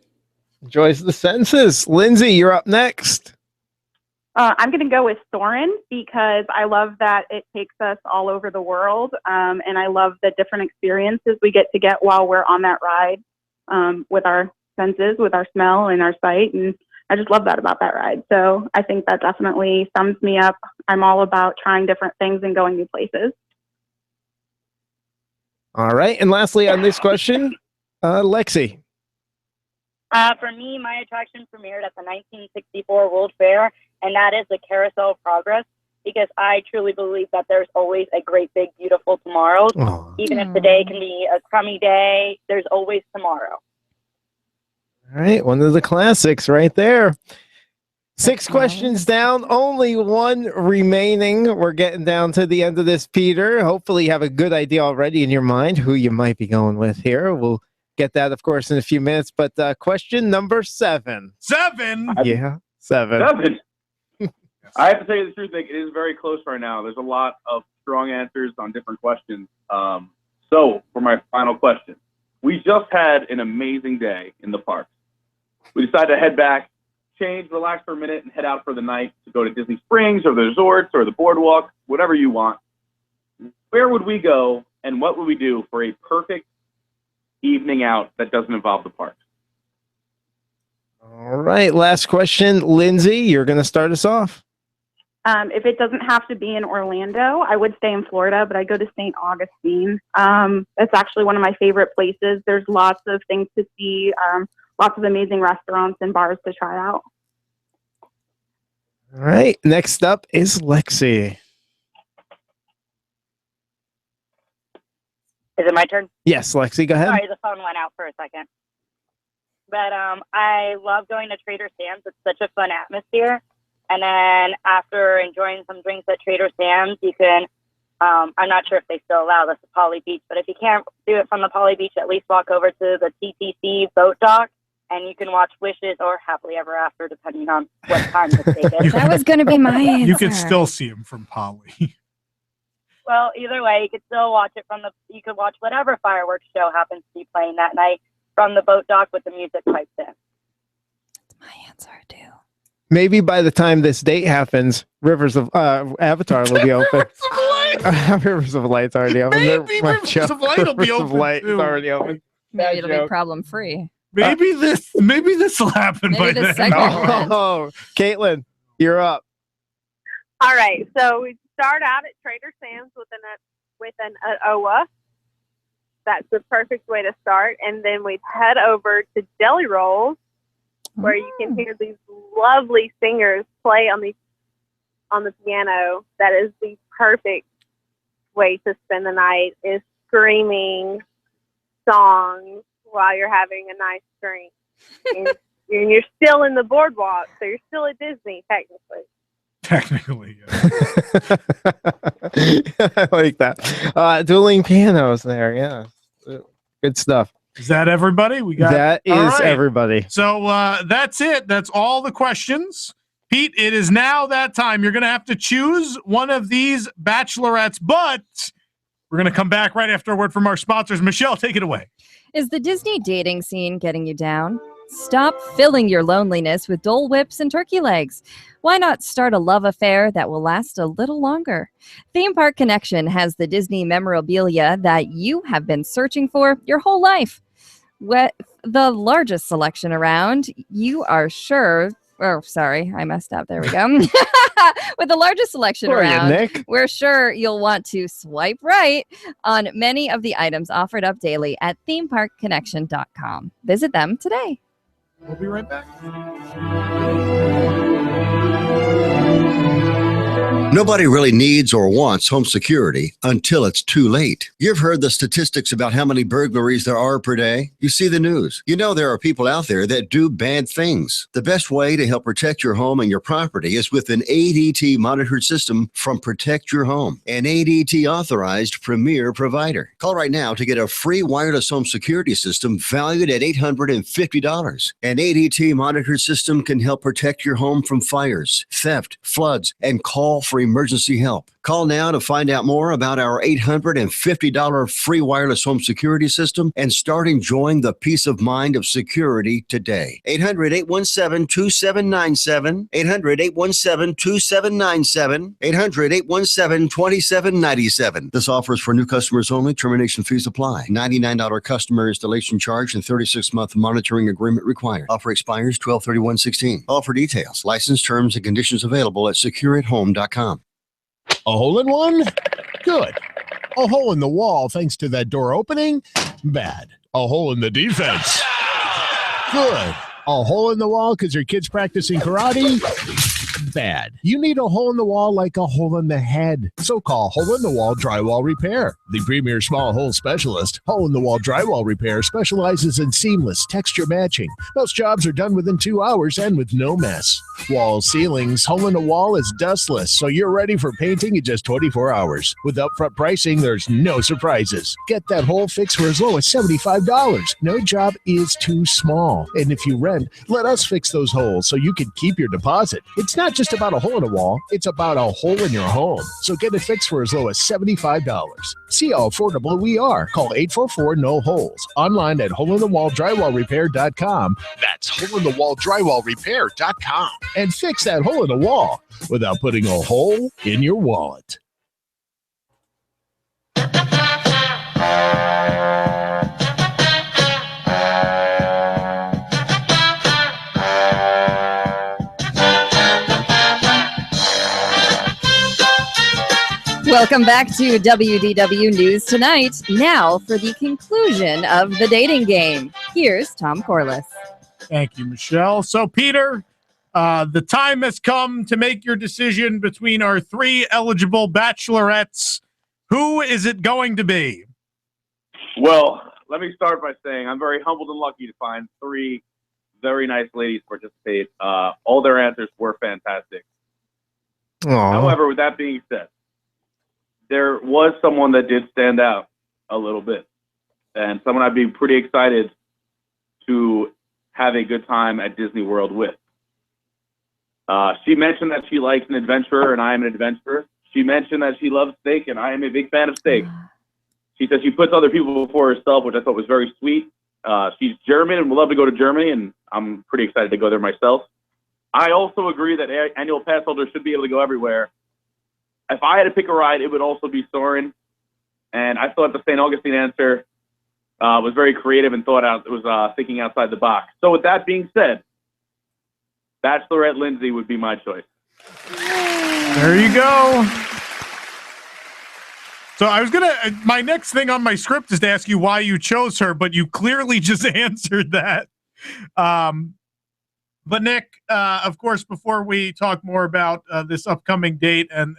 Enjoys the senses. Lindsay, you're up next. I'm going to go with Soarin' because I love that it takes us all over the world, and I love the different experiences we get while we're on that ride with our senses, with our smell and our sight, and I just love that about that ride. So I think that definitely sums me up. I'm all about trying different things and going new places. All right. And lastly on this question, Lexi. For me, my attraction premiered at the 1964 World Fair, and that is the Carousel of Progress, because I truly believe that there's always a great, big, beautiful tomorrow. Even if the day can be a crummy day, there's always tomorrow. All right. One of the classics right there. 6 questions down, only 1 remaining. We're getting down to the end of this, Peter. Hopefully you have a good idea already in your mind who you might be going with here. We'll get that, of course, in a few minutes. But question number 7. 7? Yeah, 7. 7. I have to tell you the truth, it is very close right now. There's a lot of strong answers on different questions. So for my final question, we just had an amazing day in the parks. We decided to head back, change, relax for a minute, and head out for the night to go to Disney Springs or the resorts or the boardwalk, whatever you want. Where would we go and what would we do for a perfect evening out that doesn't involve the parks? All right. Last question. Lindsay, you're going to start us off. If it doesn't have to be in Orlando, I would stay in Florida, but I go to St. Augustine. It's actually one of my favorite places. There's lots of things to see, lots of amazing restaurants and bars to try out. All right. Next up is Lexi. Is it my turn? Yes, Lexi, go ahead. Sorry, the phone went out for a second. But I love going to Trader Sam's. It's such a fun atmosphere. And then after enjoying some drinks at Trader Sam's, you can, I'm not sure if they still allow this at Poly Beach, but if you can't do it from the Poly Beach, at least walk over to the TTC boat dock, and you can watch Wishes or Happily Ever After, depending on what time the day is. That was going to be my answer. You could still see him from Poly. Well, either way, you could still watch it you could watch whatever fireworks show happens to be playing that night from the boat dock with the music piped in. That's my answer, too. Maybe by the time this date happens, Rivers of Avatar will be open. Rivers of Light's already open. Maybe Rivers of Light will be open. Already open. Maybe it'll be problem free. Maybe this will happen by then. Oh, Caitlin, you're up. All right, so we start out at Trader Sam's with an OWA. That's the perfect way to start, and then we head over to Deli Rolls, where you can hear these lovely singers play on the piano. That is the perfect way to spend the night, is screaming songs while you're having a nice drink. And you're still in the boardwalk, so you're still at Disney, technically. Technically, yeah. I like that. Dueling pianos there, yeah. Good stuff. Is that everybody? We got that is right. Everybody. So that's it. That's all the questions. Pete, it is now that time. You're going to have to choose one of these bachelorettes, but we're going to come back right after a word from our sponsors. Michelle, take it away. Is the Disney dating scene getting you down? Stop filling your loneliness with Dole Whips and turkey legs. Why not start a love affair that will last a little longer? Theme Park Connection has the Disney memorabilia that you have been searching for your whole life. With the largest selection around, you are sure... Oh, sorry, I messed up. There we go. With the largest selection around, we're sure you'll want to swipe right on many of the items offered up daily at themeparkconnection.com. Visit them today. We'll be right back. Nobody really needs or wants home security until it's too late. You've heard the statistics about how many burglaries there are per day. You see the news. You know there are people out there that do bad things. The best way to help protect your home and your property is with an ADT monitored system from Protect Your Home, an ADT authorized premier provider. Call right now to get a free wireless home security system valued at $850. An ADT monitored system can help protect your home from fires, theft, floods, and call for emergency help. Call now to find out more about our $850 free wireless home security system and start enjoying the peace of mind of security today. 800-817-2797, 800-817-2797, 800-817-2797. This offer is for new customers only. Termination fees apply. $99 customer installation charge and 36-month monitoring agreement required. Offer expires 12/31/16. All for details. License terms and conditions available at secureathome.com. A hole in one? Good. A hole in the wall thanks to that door opening? Bad. A hole in the defense? Good. A hole in the wall because your kid's practicing karate? Bad. You need a hole in the wall like a hole in the head. So call Hole in the Wall Drywall Repair. The premier small hole specialist, Hole in the Wall Drywall Repair, specializes in seamless texture matching. Most jobs are done within 2 hours and with no mess. Wall ceilings, Hole in the Wall is dustless, so you're ready for painting in just 24 hours. With upfront pricing, there's no surprises. Get that hole fixed for as low as $75. No job is too small. And if you rent, let us fix those holes so you can keep your deposit. It's not just about a hole in a wall, it's about a hole in your home. So get it fixed for as low as $75. See how affordable we are. Call 844-NO-HOLES. Online at holeinthewalldrywallrepair.com. That's holeinthewalldrywallrepair.com. And fix that hole in the wall without putting a hole in your wallet. Welcome back to WDW News Tonight. Now for the conclusion of the dating game. Here's Tom Corliss. Thank you, Michelle. So, Peter, the time has come to make your decision between our three eligible bachelorettes. Who is it going to be? Well, let me start by saying I'm very humbled and lucky to find 3 very nice ladies participate. All their answers were fantastic. Aww. However, with that being said, there was someone that did stand out a little bit, and someone I'd be pretty excited to have a good time at Disney World with. She mentioned that she likes an adventurer, and I am an adventurer. She mentioned that she loves steak, and I am a big fan of steak. She said she puts other people before herself, which I thought was very sweet. She's German and would love to go to Germany, and I'm pretty excited to go there myself. I also agree that annual pass holders should be able to go everywhere. If I had to pick a ride, it would also be Soarin'. And I thought the St. Augustine answer was very creative and thought out. It was thinking outside the box. So with that being said, Bachelorette Lindsay would be my choice. There you go. So I was my next thing on my script is to ask you why you chose her, but you clearly just answered that. But Nick, of course, before we talk more about this upcoming date and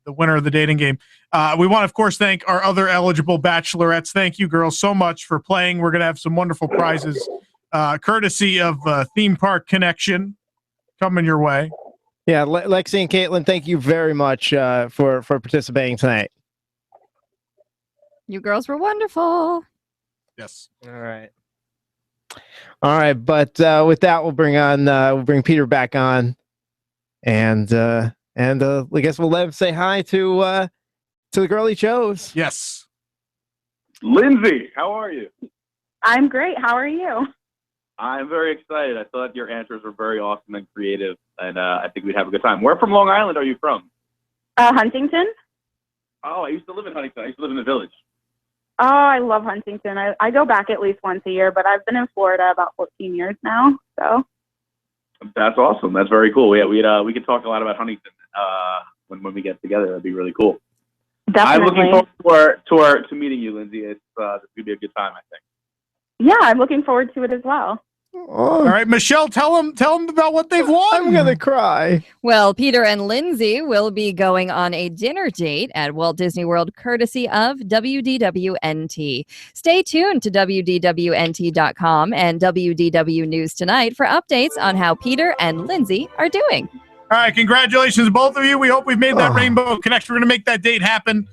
the winner of the dating game, we want to, of course, thank our other eligible bachelorettes. Thank you, girls, so much for playing. We're going to have some wonderful prizes, courtesy of Theme Park Connection, coming your way. Yeah, Lexi and Caitlin, thank you very much for participating tonight. You girls were wonderful. Yes. All right. But with that, we'll bring Peter back on, and I guess we'll let him say hi to the girl he chose. Yes. Lindsay, how are you? I'm great. How are you? I'm very excited. I thought your answers were very awesome and creative, and I think we'd have a good time. Where from Long Island are you from? Huntington. Oh, I used to live in Huntington. I used to live in the Village. Oh, I love Huntington. I go back at least once a year, but I've been in Florida about 14 years now. So That's awesome. That's very cool. Yeah, we could talk a lot about Huntington when we get together. That'd be really cool. Definitely. I'm looking forward to meeting you, Lindsay. It's gonna be a good time, I think. Yeah, I'm looking forward to it as well. All right, Michelle, tell them about what they've won. I'm gonna cry. Well, Peter and Lindsay will be going on a dinner date at Walt Disney World, courtesy of WDWNT. Stay tuned to WDWNT.com and WDW News Tonight for updates on how Peter and Lindsay are doing. All right, congratulations, both of you. We hope we've made that rainbow connection. We're going to make that date happen.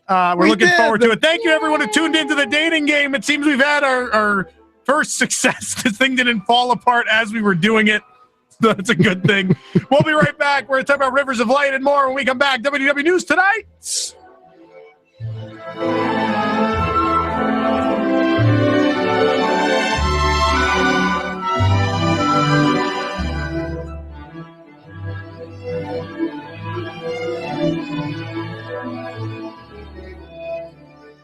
We're looking forward to it. Thank you, everyone who tuned into the dating game. It seems we've had our first success. This thing didn't fall apart as we were doing it. So that's a good thing. We'll be right back. We're going to talk about Rivers of Light and more when we come back. WDW News Tonight.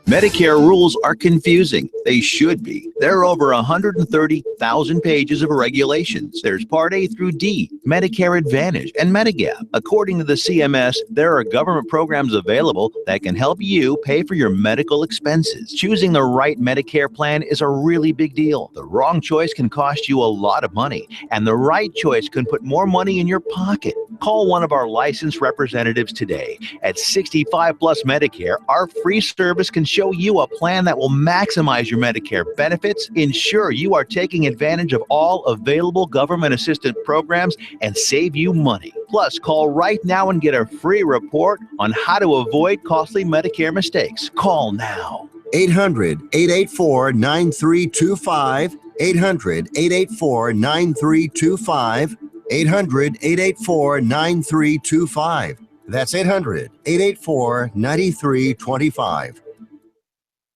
Medicare rules are confusing. They should be. There are over 130,000 pages of regulations. There's Part A through D, Medicare Advantage, and Medigap. According to the CMS, there are government programs available that can help you pay for your medical expenses. Choosing the right Medicare plan is a really big deal. The wrong choice can cost you a lot of money, and the right choice can put more money in your pocket. Call one of our licensed representatives today. At 65 Plus Medicare, our free service can show you a plan that will maximize your Medicare benefits, ensure you are taking advantage of all available government assistance programs, and save you money. Plus, call right now and get a free report on how to avoid costly Medicare mistakes. Call now. 800-884-9325. 800-884-9325. 800-884-9325. That's 800-884-9325.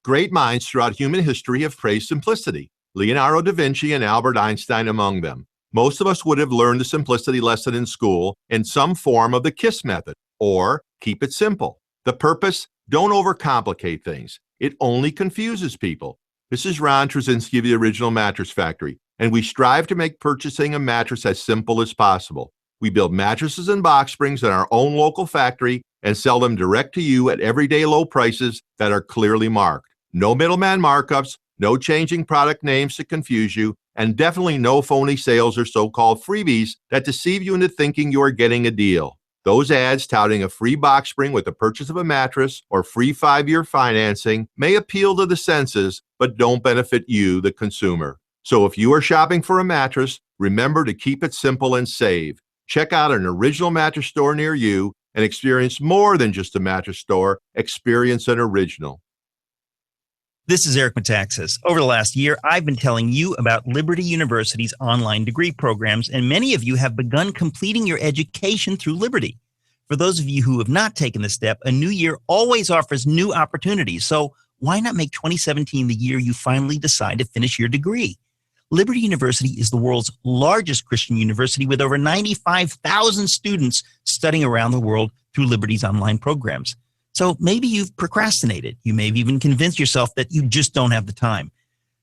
Great minds throughout human history have praised simplicity, Leonardo da Vinci and Albert Einstein among them. Most of us would have learned the simplicity lesson in school in some form of the KISS method, or keep it simple. The purpose, don't overcomplicate things. It only confuses people. This is Ron Trzynski of the Original Mattress Factory, and we strive to make purchasing a mattress as simple as possible. We build mattresses and box springs in our own local factory and sell them direct to you at everyday low prices that are clearly marked. No middleman markups, no changing product names to confuse you, and definitely no phony sales or so-called freebies that deceive you into thinking you are getting a deal. Those ads touting a free box spring with the purchase of a mattress or free 5-year financing may appeal to the senses, but don't benefit you, the consumer. So if you are shopping for a mattress, remember to keep it simple and save. Check out an original mattress store near you and experience more than just a mattress store. Experience an original. This is Eric Metaxas. Over the last year, I've been telling you about Liberty University's online degree programs, and many of you have begun completing your education through Liberty. For those of you who have not taken the step, a new year always offers new opportunities. So why not make 2017 the year you finally decide to finish your degree? Liberty University is the world's largest Christian university with over 95,000 students studying around the world through Liberty's online programs. So maybe you've procrastinated. You may have even convinced yourself that you just don't have the time.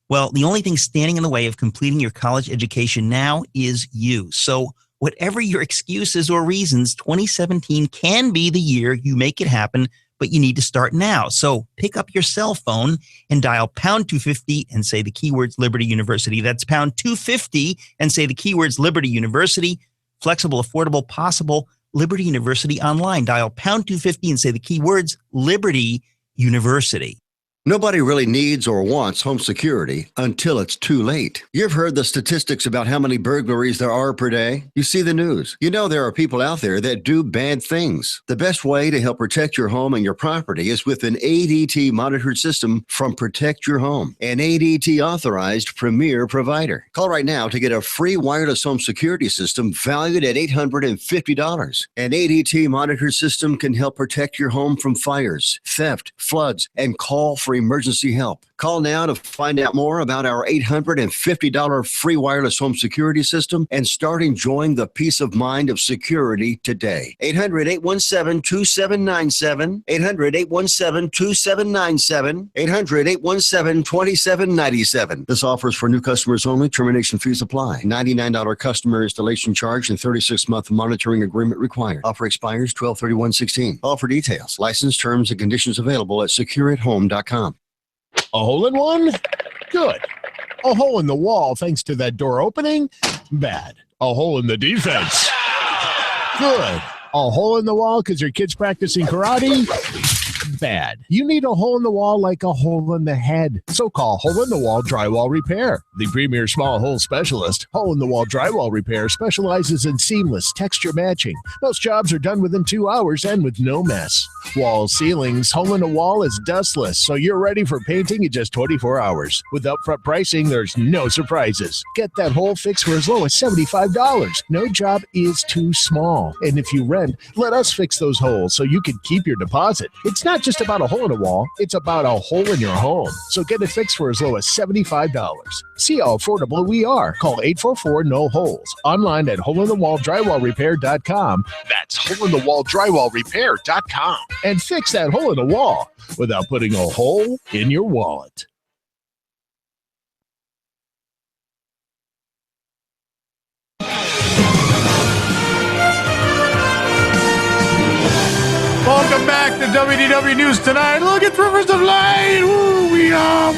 Well, the only thing standing in the way of completing your college education now is you. So whatever your excuses or reasons, 2017 can be the year you make it happen, but you need to start now. So pick up your cell phone and dial pound 250 and say the keywords Liberty University. That's pound 250 and say the keywords Liberty University. Flexible, affordable, possible. Liberty University online. Dial pound 250 and say the keywords Liberty University. Nobody really needs or wants home security until it's too late. You've heard the statistics about how many burglaries there are per day. You see the news. You know there are people out there that do bad things. The best way to help protect your home and your property is with an ADT monitored system from Protect Your Home, an ADT authorized premier provider. Call right now to get a free wireless home security system valued at $850. An ADT monitored system can help protect your home from fires, theft, floods, and call for emergency help. Call now to find out more about our $850 free wireless home security system and start enjoying the peace of mind of security today. 800-817-2797, 800-817-2797, 800-817-2797. This offer is for new customers only. Termination fees apply. $99 customer installation charge and 36-month monitoring agreement required. Offer expires 12/31/16. All for details. License terms and conditions available at secureathome.com. A hole in one? Good. A hole in the wall thanks to that door opening? Bad. A hole in the defense? Good. A hole in the wall because your kid's practicing karate? Bad. You need a hole in the wall like a hole in the head. So call Hole in the Wall Drywall Repair. The premier small hole specialist, Hole in the Wall Drywall Repair, specializes in seamless texture matching. Most jobs are done within 2 hours and with no mess. Wall ceilings, Hole in the Wall is dustless, so you're ready for painting in just 24 hours. With upfront pricing, there's no surprises. Get that hole fixed for as low as $75. No job is too small. And if you rent, let us fix those holes so you can keep your deposit. It's not just about a hole in a wall, it's about a hole in your home. So get it fixed for as low as $75. See how affordable we are. Call 844-NO-HOLES. Online at holeinthewalldrywallrepair.com. That's holeinthewalldrywallrepair.com. And fix that hole in the wall without putting a hole in your wallet. Welcome back to WDW News Tonight. Look at Rivers of Light. Ooh, we are.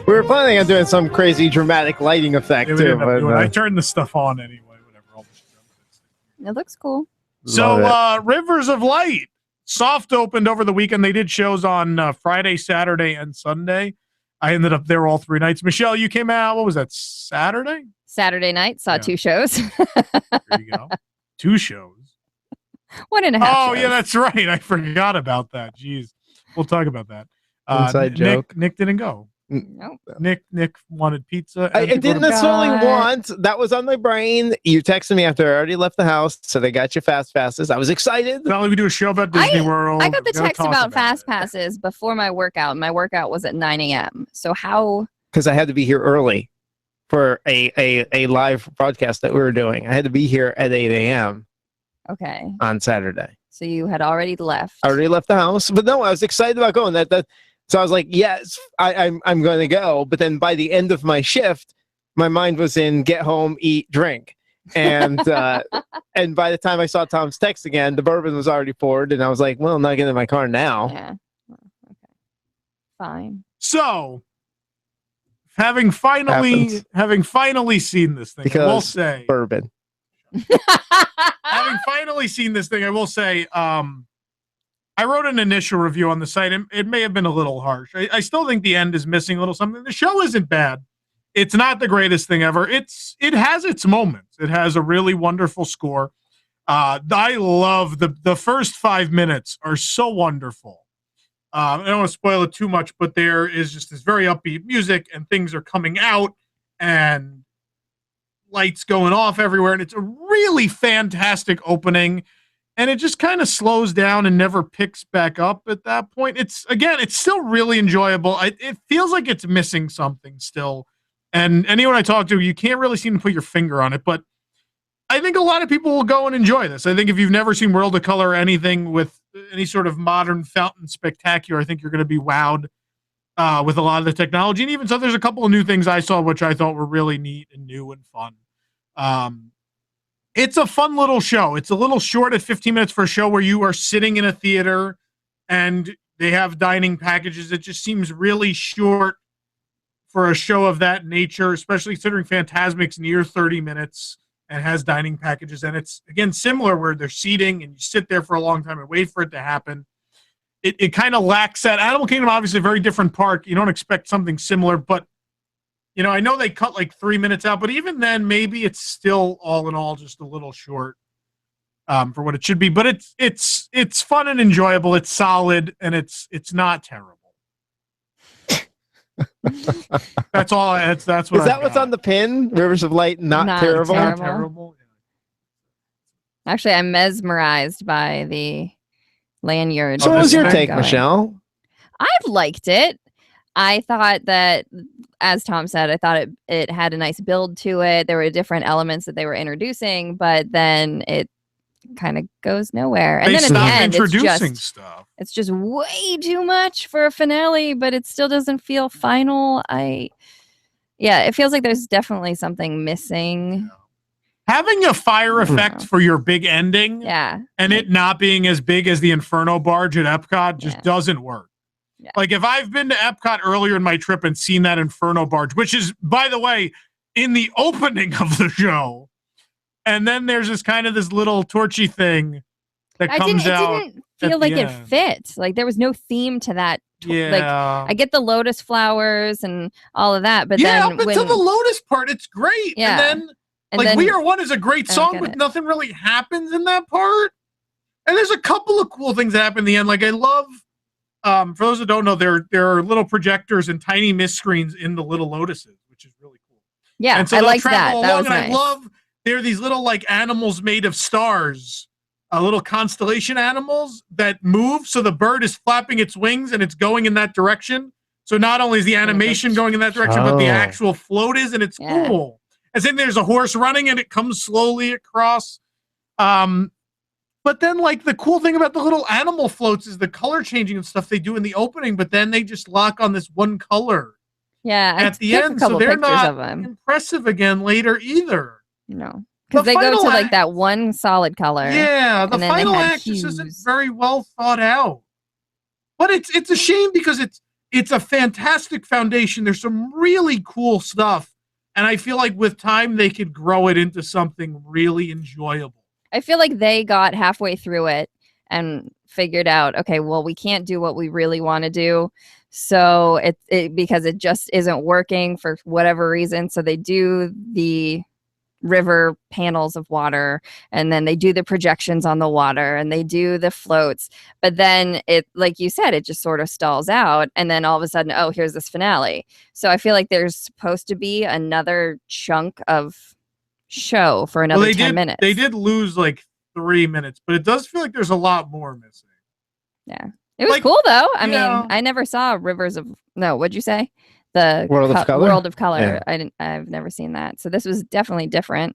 We were planning on doing some crazy dramatic lighting effect too. But, I turned the stuff on anyway. Whatever. It looks cool. So, Rivers of Light soft opened over the weekend. They did shows on Friday, Saturday, and Sunday. I ended up there all 3 nights. Michelle, you came out. What was that? Saturday? Saturday night, saw 2 shows. There you go. 2 shows. 1.5 Oh, shows. yeah, that's right. I forgot about that. Jeez. We'll talk about that. Inside joke. Nick didn't go. No. Nick wanted pizza. I didn't necessarily want. That was on my brain. You texted me after I already left the house, so they got you fast passes. I was excited. Not like we do a show about Disney World. I got the text about fast passes before my workout. My workout was at 9 a.m. So how? Because I had to be here early for a live broadcast that we were doing. I had to be here at 8 a.m. Okay. on Saturday. So you had already left. I already left the house, but no, I was excited about going. So I was like, yes, I'm going to go. But then by the end of my shift, my mind was in get home, eat, drink. And and by the time I saw Tom's text again, the bourbon was already poured. And I was like, well, I'm not getting in my car now. Yeah. Okay. Fine. So, having finally seen this thing, Because I will say bourbon. Having finally seen this thing, I will say, I wrote an initial review on the site. It may have been a little harsh. I still think the end is missing a little something. The show isn't bad. It's not the greatest thing ever. It has its moments. It has a really wonderful score. I love the first 5 minutes are so wonderful. I don't want to spoil it too much, but there is just this very upbeat music and things are coming out and lights going off everywhere. And it's a really fantastic opening. And it just kind of slows down and never picks back up at that point. It's still really enjoyable. It feels like it's missing something still. And anyone I talk to, you can't really seem to put your finger on it. But I think a lot of people will go and enjoy this. I think if you've never seen World of Color or anything with any sort of modern fountain spectacular, I think you're going to be wowed with a lot of the technology. And even so, there's a couple of new things I saw which I thought were really neat and new and fun. It's a fun little show. It's a little short at 15 minutes for a show where you are sitting in a theater and they have dining packages. It just seems really short for a show of that nature, especially considering Fantasmic's near 30 minutes and has dining packages. And it's, again, similar where they're seating and you sit there for a long time and wait for it to happen. It kind of lacks that. Animal Kingdom, obviously, a very different park. You don't expect something similar, but I know they cut like 3 minutes out, but even then, maybe it's still all in all just a little short for what it should be. But it's fun and enjoyable. It's solid, and it's not terrible. That's all. That's what. Is that what's on the pin? Rivers of Light, not terrible. Not terrible. Actually, I'm mesmerized by the lanyard. So, what was your take, Michelle? I've liked it. I thought that, as Tom said, I thought it had a nice build to it. There were different elements that they were introducing, but then it kind of goes nowhere. And then at the end, it's just way too much for a finale, but it still doesn't feel final. It feels like there's definitely something missing. Having a fire effect for your big ending, and it not being as big as the Inferno barge at Epcot just doesn't work. Yeah. Like if I've been to Epcot earlier in my trip and seen that Inferno barge, which is, by the way, in the opening of the show, and then there's this little torchy thing that comes out. It didn't feel like it fit. Like there was no theme to that. Like I get the lotus flowers and all of that, but then up until the lotus part, it's great. Yeah. And then We Are One is a great song, but nothing really happens in that part. And there's a couple of cool things that happen in the end. Like I love. For those that don't know, there are little projectors and tiny mist screens in the little lotuses, which is really cool. Yeah, and so I they'll like travel that. along, That was and nice. I love there are these little animals made of stars, little constellation animals that move. So the bird is flapping its wings and it's going in that direction. So not only is the animation going in that direction, but the actual float is, and it's cool. As in there's a horse running and it comes slowly across. But then, the cool thing about the little animal floats is the color changing and stuff they do in the opening, but then they just lock on this one color. Yeah, at the end, so they're not impressive again later either. No, because they go to that one solid color. Yeah, the final act just isn't very well thought out. But it's a shame because it's a fantastic foundation. There's some really cool stuff, and I feel like with time they could grow it into something really enjoyable. I feel like they got halfway through it and figured out, okay, well, we can't do what we really want to do. So because it just isn't working for whatever reason. So they do the river panels of water, and then they do the projections on the water, and they do the floats. But then it, like you said, it just sort of stalls out. And then all of a sudden, oh, here's this finale. So I feel like there's supposed to be another chunk of show for another 10 minutes. They did lose 3 minutes, but it does feel like there's a lot more missing. Yeah. It was cool though. I mean, I never saw what'd you say? The World of Color? World of Color. Yeah. I've never seen that. So this was definitely different,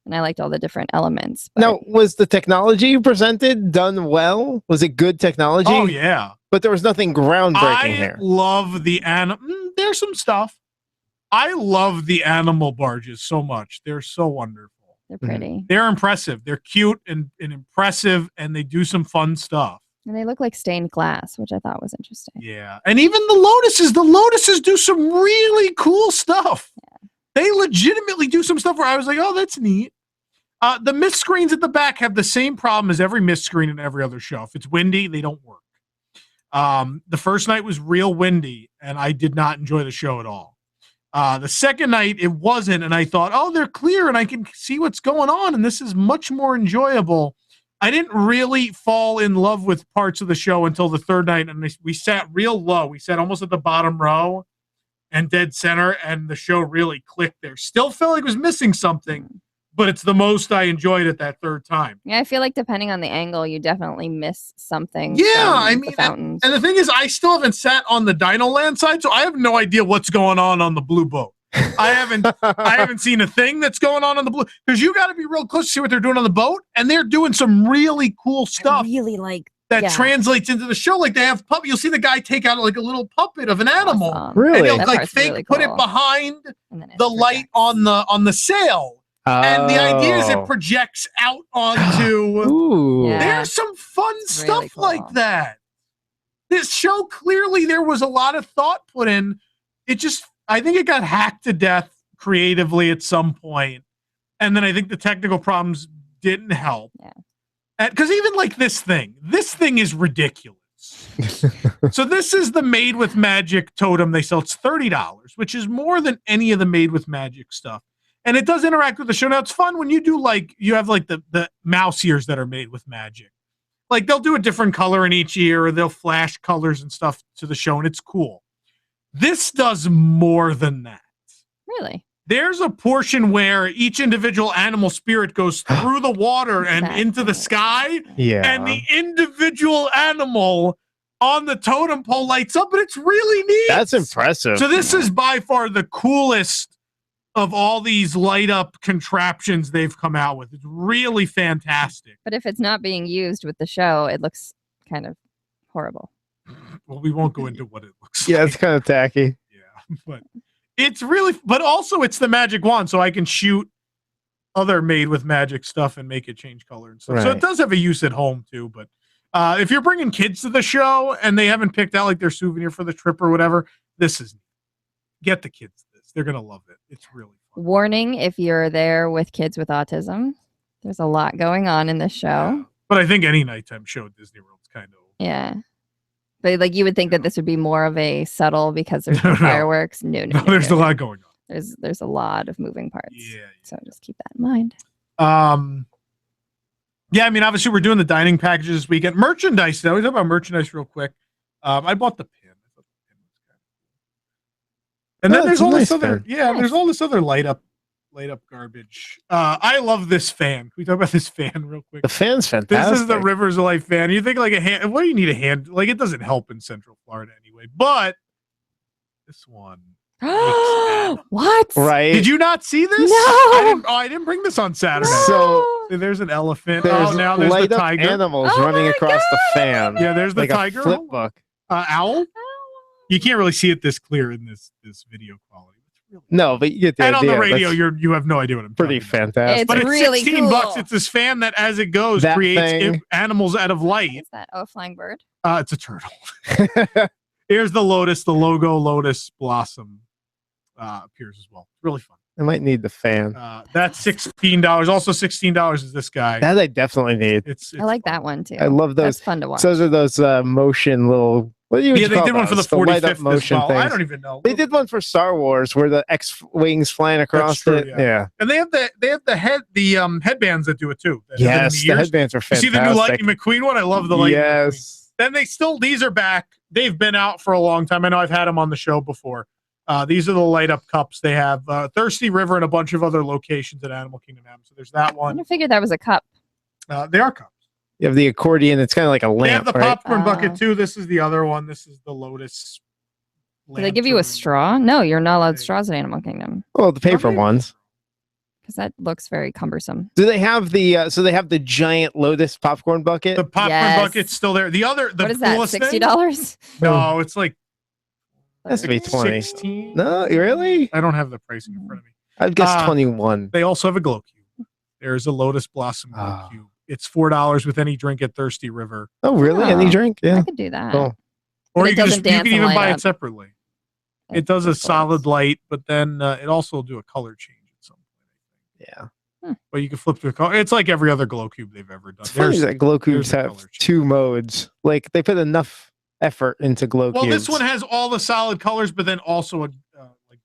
and I liked all the different elements. But... Now, was the technology you presented done well? Was it good technology? Oh yeah. But there was nothing groundbreaking here. I love the there's some stuff. I love the animal barges so much. They're so wonderful. They're pretty. They're impressive. They're cute and impressive, and they do some fun stuff. And they look like stained glass, which I thought was interesting. Yeah. And even the lotuses do some really cool stuff. Yeah. They legitimately do some stuff where I was like, oh, that's neat. The mist screens at the back have the same problem as every mist screen in every other show. If it's windy, they don't work. The first night was real windy, and I did not enjoy the show at all. The second night, it wasn't, and I thought, oh, they're clear, and I can see what's going on, and this is much more enjoyable. I didn't really fall in love with parts of the show until the third night, and we sat real low. We sat almost at the bottom row and dead center, and the show really clicked there. Still felt like it was missing something, but it's the most I enjoyed it that third time. Yeah, I feel like depending on the angle, you definitely miss something. Yeah, I mean, the fountains. And the thing is, I still haven't sat on the Dino Land side, so I have no idea what's going on the blue boat. I haven't seen a thing that's going on the blue, because you got to be real close to see what they're doing on the boat, and they're doing some really cool stuff. I really like that translates into the show. Like they have puppet. You'll see the guy take out like a little puppet of an animal, Really? and he'll That like part's fake really put it cool. behind And then it the light on the sail. And the idea is it projects out onto. Ooh. Yeah. There's some fun It's stuff really cool. like that. This show, clearly there was a lot of thought put in. I think it got hacked to death creatively at some point. And then I think the technical problems didn't help. Yeah. Because even like this thing is ridiculous. So this is the Made with Magic totem they sell. It's $30, which is more than any of the Made with Magic stuff. And it does interact with the show. Now, it's fun when you do, like, you have, like, the mouse ears that are made with magic. Like, they'll do a different color in each ear, or they'll flash colors and stuff to the show, and it's cool. This does more than that. Really? There's a portion where each individual animal spirit goes through the water and into the sky, Yeah. and the individual animal on the totem pole lights up, and it's really neat. That's impressive. So this is by far the coolest of all these light up contraptions they've come out with. It's really fantastic. But if it's not being used with the show, it looks kind of horrible. Well, we won't go into what it looks Yeah, like. it's kind of tacky. But it's really, but also it's the magic wand, so I can shoot other Made with Magic stuff and make it change color and stuff. So Right. it does have a use at home too. But if you're bringing kids to the show and they haven't picked out like their souvenir for the trip or whatever, this is get the kids this. They're gonna love it. It's really fun. Warning, if you're there with kids with autism, there's a lot going on in this show. But I think any nighttime show at Disney World's kind of Yeah. But like you would think that this would be more of a subtle because there's no fireworks. No, there's a lot going on. There's a lot of moving parts. Yeah. So just keep that in mind. Yeah, I mean, obviously we're doing the dining packages this weekend. Merchandise, though. We talk about merchandise real quick. I bought the pin. And then there's all this other, there's all this other light up garbage. I love this fan. Can we talk about this fan real quick? The fan's fantastic. This is the Rivers of Life fan. You think like a hand? What do you need a hand? Like it doesn't help in Central Florida anyway. But this one. What? Right? Did you not see this? No. I didn't bring this on Saturday. So there's an elephant. there's Now there's the light up tiger. animals running across the fan. Yeah, there's the like tiger. A flip book. Owl. You can't really see it this clear in this video quality. No, but you get the And idea. on the radio, That's you have no idea what I'm pretty talking about. fantastic. But it's really $16. cool. It's this fan that, as it goes, That creates thing. animals out of light. Is that a flying bird? It's a turtle. Here's the lotus. The logo lotus blossom appears as well. Really fun. I might need the fan. That's $16. Also $16 is this guy. That I definitely need. It's I like that one too. I love those. That's fun to watch. Those are those motion little. What do you Yeah, they call did one for the those? light up 45th as motion well. I things. don't even know. They did one for Star Wars where the X-wings flying across true, it. Yeah. And they have the headbands that do it too. that have Yes, in the ears. headbands are You fantastic. see the new Lightning McQueen one? I love the Lightning McQueen. Yes. Then these are back. They've been out for a long time. I know I've had them on the show before. These are the light up cups. They have Thirsty River and a bunch of other locations at Animal Kingdom. So there's that I one. figured that was a cup. They are cups. You have the accordion. It's kind of like a They have lamp, the right? popcorn bucket too. This is the other one. This is the Lotus. Do they give you a straw? No, you're not allowed straws at Animal Kingdom Oh, the paper ones. because that looks very cumbersome. Do they have the? So they have the giant Lotus popcorn bucket. The popcorn Yes. bucket's still there. The What is that? coolest thing- $60? No, it's like Has to be 20. 16. No, really? I don't have the pricing in front of me. I'd guess 21. They also have a glow cube. There's a Lotus Blossom glow cube. It's $4 with any drink at Thirsty River. Oh, really? Oh, Any drink? Yeah. I could do that. Cool. Or But you it can doesn't you dance can and even light buy up. it separately. It does a solid light, but then it also will do a color change at some point. Yeah. But you can flip through the color. It's like every other glow cube they've ever done. It's funny that glow cubes have 2 modes. Like they put enough effort into glow cubes. Well, this one has all the solid colors, but then also like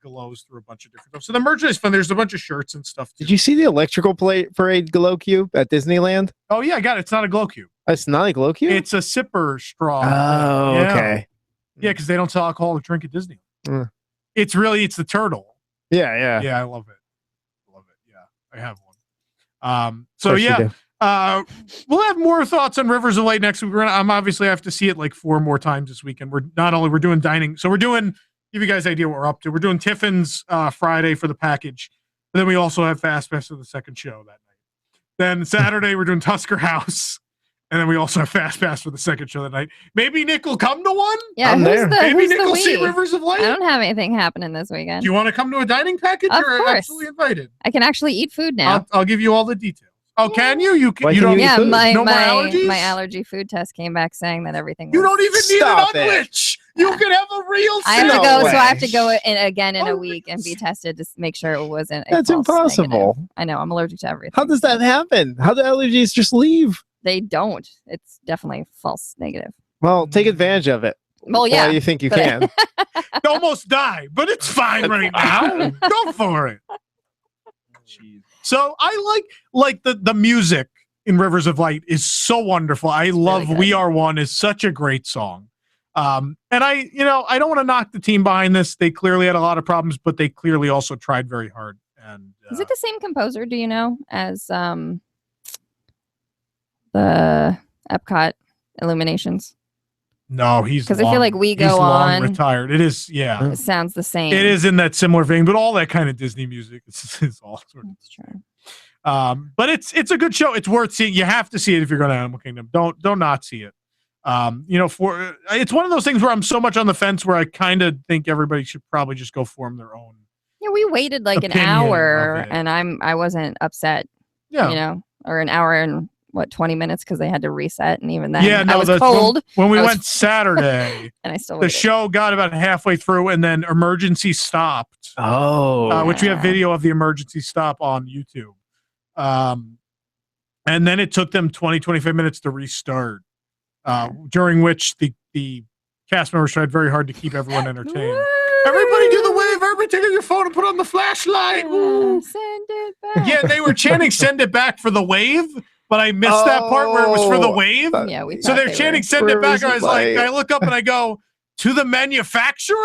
glows through a bunch of different stuff. So the merchandise fun. There's a bunch of shirts and stuff. Too. Did you see the electrical parade glow cube at Disneyland? Oh yeah, I got it. It's not a glow cube. It's not a glow cube. It's a sipper straw. Oh, yeah. Okay. Yeah, because they don't sell alcoholic drink at Disney. Mm. It's the turtle. Yeah. Yeah, I love it. Yeah, I have one. So yeah, we'll have more thoughts on Rivers of Light next week. I'm obviously I have to see it like 4 more times this weekend. We're doing dining, so we're doing. Give you guys an idea what we're up to. We're doing Tiffin's Friday for the package, but then we also have Fast Pass for the second show that night. Then Saturday we're doing Tusker House, and then we also have Fast Pass for the second show that night. Maybe Nick will come to one. Yeah, maybe Nick will we? see Rivers of Light. I don't have anything happening this weekend. Do you want to come to a dining package? Of You're course. absolutely invited. I can actually eat food now. I'll give you all the details. Oh, can you? You Why you can don't. you eat Yeah, food? my No more allergies? my allergy food test came back saying that everything. You was- don't even need Stop an it. unwitch. You can have a real. I have to No go, way. so I have to go in again in a week and be tested to make sure it wasn't. A That's false impossible. negative. I know I'm allergic to everything. How does that happen? How do allergies just leave? They don't. It's definitely false negative. Well, take advantage of it. Well, yeah. While you think you but- can. You almost die, but it's fine right now. Go for it. So I like the music in Rivers of Light is so wonderful. I love good. We Are One is such a great song. And I don't want to knock the team behind this. They clearly had a lot of problems, but they clearly also tried very hard. And Is it the same composer? Do you know as the Epcot Illuminations? no, he's Because I feel like We he's Go long On. retired. It is, yeah. It sounds the same. It is in that similar vein, but all that kind of Disney music is all sort of. That's true. But it's a good show. It's worth seeing. You have to see it if you're going to Animal Kingdom. Don't not see it. It's one of those things where I'm so much on the fence where I kind of think everybody should probably just go form their own. Yeah, we waited like an Opinion hour, of it. and I wasn't upset. Yeah. Or an hour and 20 minutes because they had to reset, and even then, Yeah, no, I was that's cold. when we I was- went Saturday. and I still The waited. show got about halfway through, and then emergency stopped. Oh. Which we have video of the emergency stop on YouTube. And then it took them 25 minutes to restart, during which the cast members tried very hard to keep everyone entertained. Everybody do the wave. Everybody take out your phone and put on the flashlight. Woo. Send it back. Yeah, they were chanting "Send it back" for the wave, but I missed that part where it was for the wave. Yeah, we So thought they're they chanting were- "Send it back." Rivers I of was like, Light. I look up and I go to the manufacturer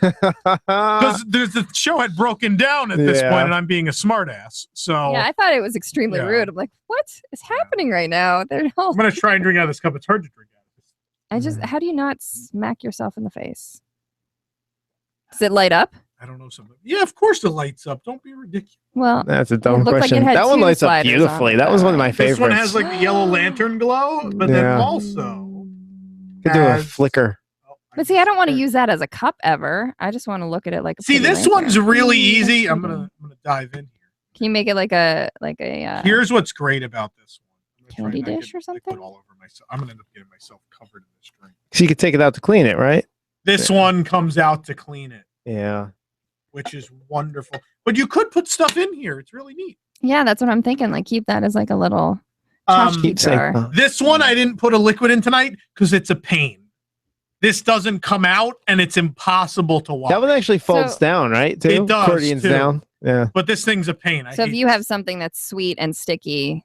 because the show had broken down at this Yeah. point, and I'm being a smartass. So Yeah, I thought it was extremely Yeah. rude. I'm like, what is happening right now? They're all. I'm gonna try and drink out of this cup. It's hard to drink out of this. I just, how do you not smack yourself in the face? Does it light up? I don't know something. Yeah, of course the lights up. Don't be ridiculous. Well, That's a dumb looked like it question. had That one two lights up sliders on beautifully. it, That was though. one of my favorites. This one has like the yellow lantern glow, but then Yeah. also Could do a has- flicker. but see, I don't want to use that as a cup ever. I just want to look at it like a See, pretty this lantern. one's really easy. I'm gonna dive in here. Can you make it like a Here's what's great about this one. I'm gonna candy try not to dish get or something? liquid all over myself. I'm gonna end up getting myself covered in this drink. So you could take it out to clean it, right? This one comes out to clean it, Yeah. which is wonderful. But you could put stuff in here. It's really neat. Yeah, that's what I'm thinking. Like keep that as like a little Um, tchotchke Keep saying, jar. This one I didn't put a liquid in tonight because it's a pain. This doesn't come out and it's impossible to wash. that one actually folds So- down, right? Too? It does, Accordions too. down. Yeah. But this thing's a pain. So if you have something that's sweet and sticky,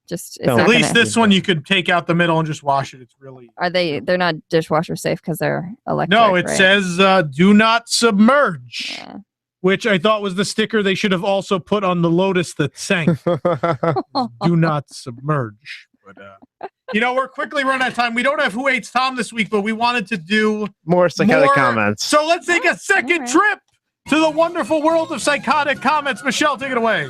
just it's No. not At least gonna, this one you could take out the middle and just wash it. It's really they're not dishwasher safe because they're electric. no. It right? says do not submerge, Yeah. which I thought was the sticker they should have also put on the Lotus that sank. Do not submerge. But we're quickly running out of time. We don't have Who Hates Tom this week, but we wanted to do More psychotic more. comments. So let's take a second trip to the wonderful world of psychotic comments. Michelle, take it away.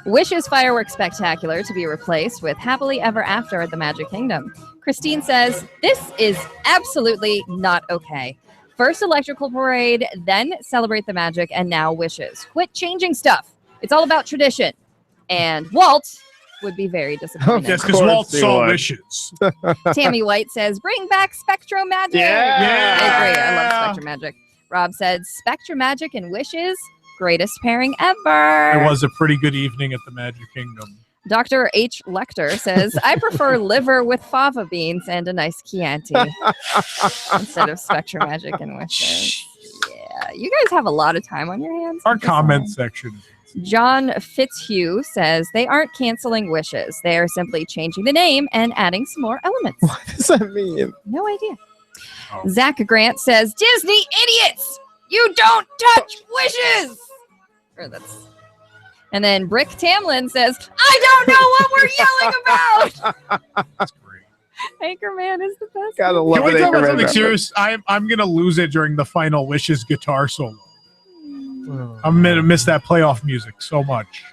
Wishes Fireworks Spectacular to be replaced with Happily Ever After at the Magic Kingdom. Christine says, this is absolutely not okay. First electrical parade, then celebrate the magic, and now wishes. Quit changing stuff. It's all about tradition. And Walt would be very disappointed. Yes, because Walt saw wishes. Tammy White says, bring back Spectro Magic. Yeah. I agree. I love Spectro Magic. Rob said, Spectro Magic and wishes? Greatest pairing ever. It was a pretty good evening at the Magic Kingdom. Dr. H. Lecter says, I prefer liver with fava beans and a nice Chianti instead of Spectrum Magic and wishes. Yeah, you guys have a lot of time on your hands. Our comment section. John Fitzhugh says, they aren't canceling wishes. They are simply changing the name and adding some more elements. What does that mean? No idea. Zach Grant says, Disney idiots! You don't touch wishes! And then Brick Tamlin says, I don't know what we're yelling about! That's great. Anchorman is the best. Gotta love Can we it, talk about Anchorman. something serious? I'm going to lose it during the final Wishes guitar solo. I'm going to miss that playoff music so much.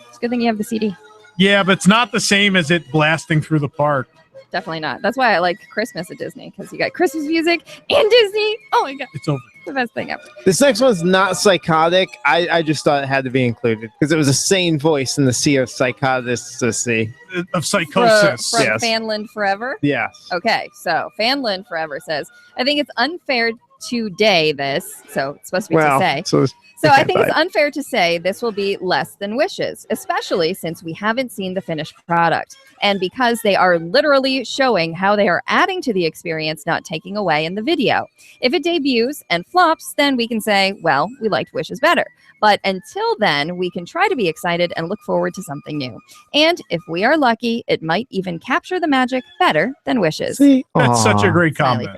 It's a good thing you have the CD. Yeah, but it's not the same as it blasting through the park. Definitely not. That's why I like Christmas at Disney, because you got Christmas music and Disney. Oh my God. It's over. The best thing ever. This next one's not psychotic. I just thought it had to be included because it was a sane voice in the sea of psychosis. Of psychosis. From Yes. Fanland Forever? Yes. Okay, so Fanland Forever says, I think it's unfair today this, so it's supposed to be Well, to say. so I think it's unfair to say this will be less than wishes, especially since we haven't seen the finished product. And because they are literally showing how they are adding to the experience, not taking away in the video. If it debuts and flops, then we can say, well, we liked wishes better. But until then, we can try to be excited and look forward to something new. And if we are lucky, it might even capture the magic better than wishes. That's such a great comment.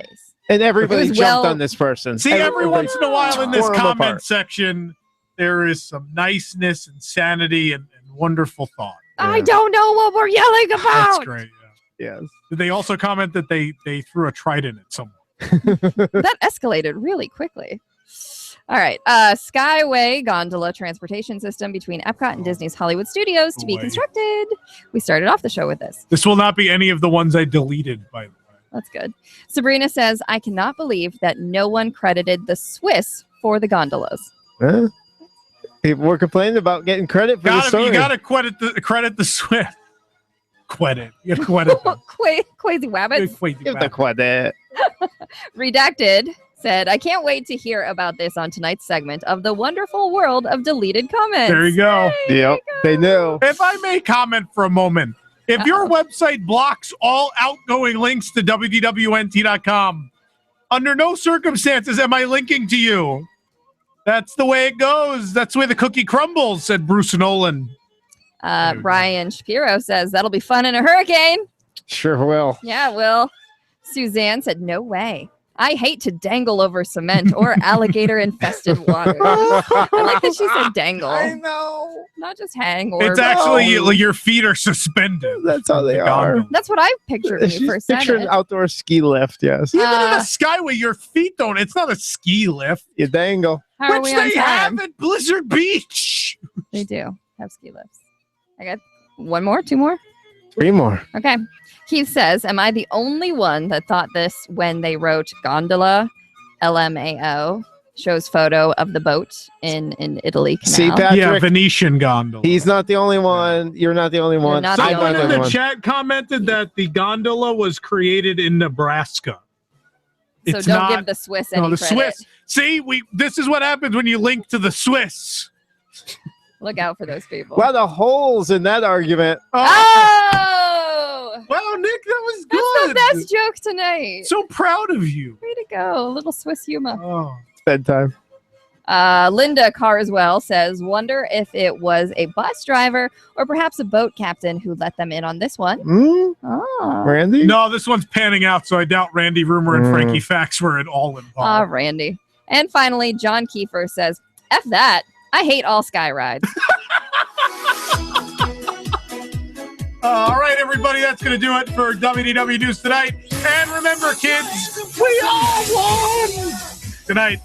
And everybody It was jumped well- on this person. See, every once in a while in this tore 'em comment apart. section, there is some niceness and sanity and wonderful thought. I don't know what we're yelling about. That's great. Yes. Did they also comment that they threw a trident at someone? That escalated really quickly. All right. Skyway gondola transportation system between Epcot and Disney's Hollywood Studios to be Boy. constructed. We started off the show with this. This will not be any of the ones I deleted, by the way. That's good. Sabrina says, I cannot believe that no one credited the Swiss for the gondolas. Huh? People were complaining about getting credit for the story. You gotta credit the Swift. Credit. You gotta credit them. Crazy wabbits. Give the credit. Redacted said, I can't wait to hear about this on tonight's segment of the wonderful world of deleted comments. There you go. Yep, they knew. If I may comment for a moment, if your website blocks all outgoing links to WDWNT.com, under no circumstances am I linking to you. That's the way it goes. That's the way the cookie crumbles, said Bruce Nolan. Brian Shapiro says, that'll be fun in a hurricane. Sure will. Yeah, it will. Suzanne said, no way. I hate to dangle over cement or alligator-infested water. I like that she said dangle. I know. Not just hang or... It's actually your feet are suspended. That's how they The are. gondola. That's what I pictured when you She's first said picturing it. an outdoor ski lift, yes. Even in a skyway, your feet don't. It's not a ski lift. You dangle. How are Which we on they time? have at Blizzard Beach. They do have ski lifts. I got one more, two more? 3 more. Okay. Keith says, am I the only one that thought this when they wrote gondola, LMAO, shows photo of the boat in Italy canal? See, Patrick, Yeah, Venetian gondola. he's not the only one. You're not the only one. not the I'm Someone only in the one. chat commented that the gondola was created in Nebraska. So It's don't not- give the Swiss any No, the credit. Swiss. See, this is what happens when you link to the Swiss. Look out for those people. A lot of holes in that argument. Oh! Wow, Nick, that was That's good. the best joke tonight. So proud of you. Way to go. A little Swiss humor. Oh. It's bedtime. Linda Carswell says, wonder if it was a bus driver or perhaps a boat captain who let them in on this one. Hmm? Oh. Randy? No, this one's panning out, so I doubt Randy Rumor and Frankie Fax were at all involved. Randy. And finally, John Kiefer says, F that. I hate all sky rides. All right, everybody, that's going to do it for WDW News Tonight. And remember, kids, we all won! Good night.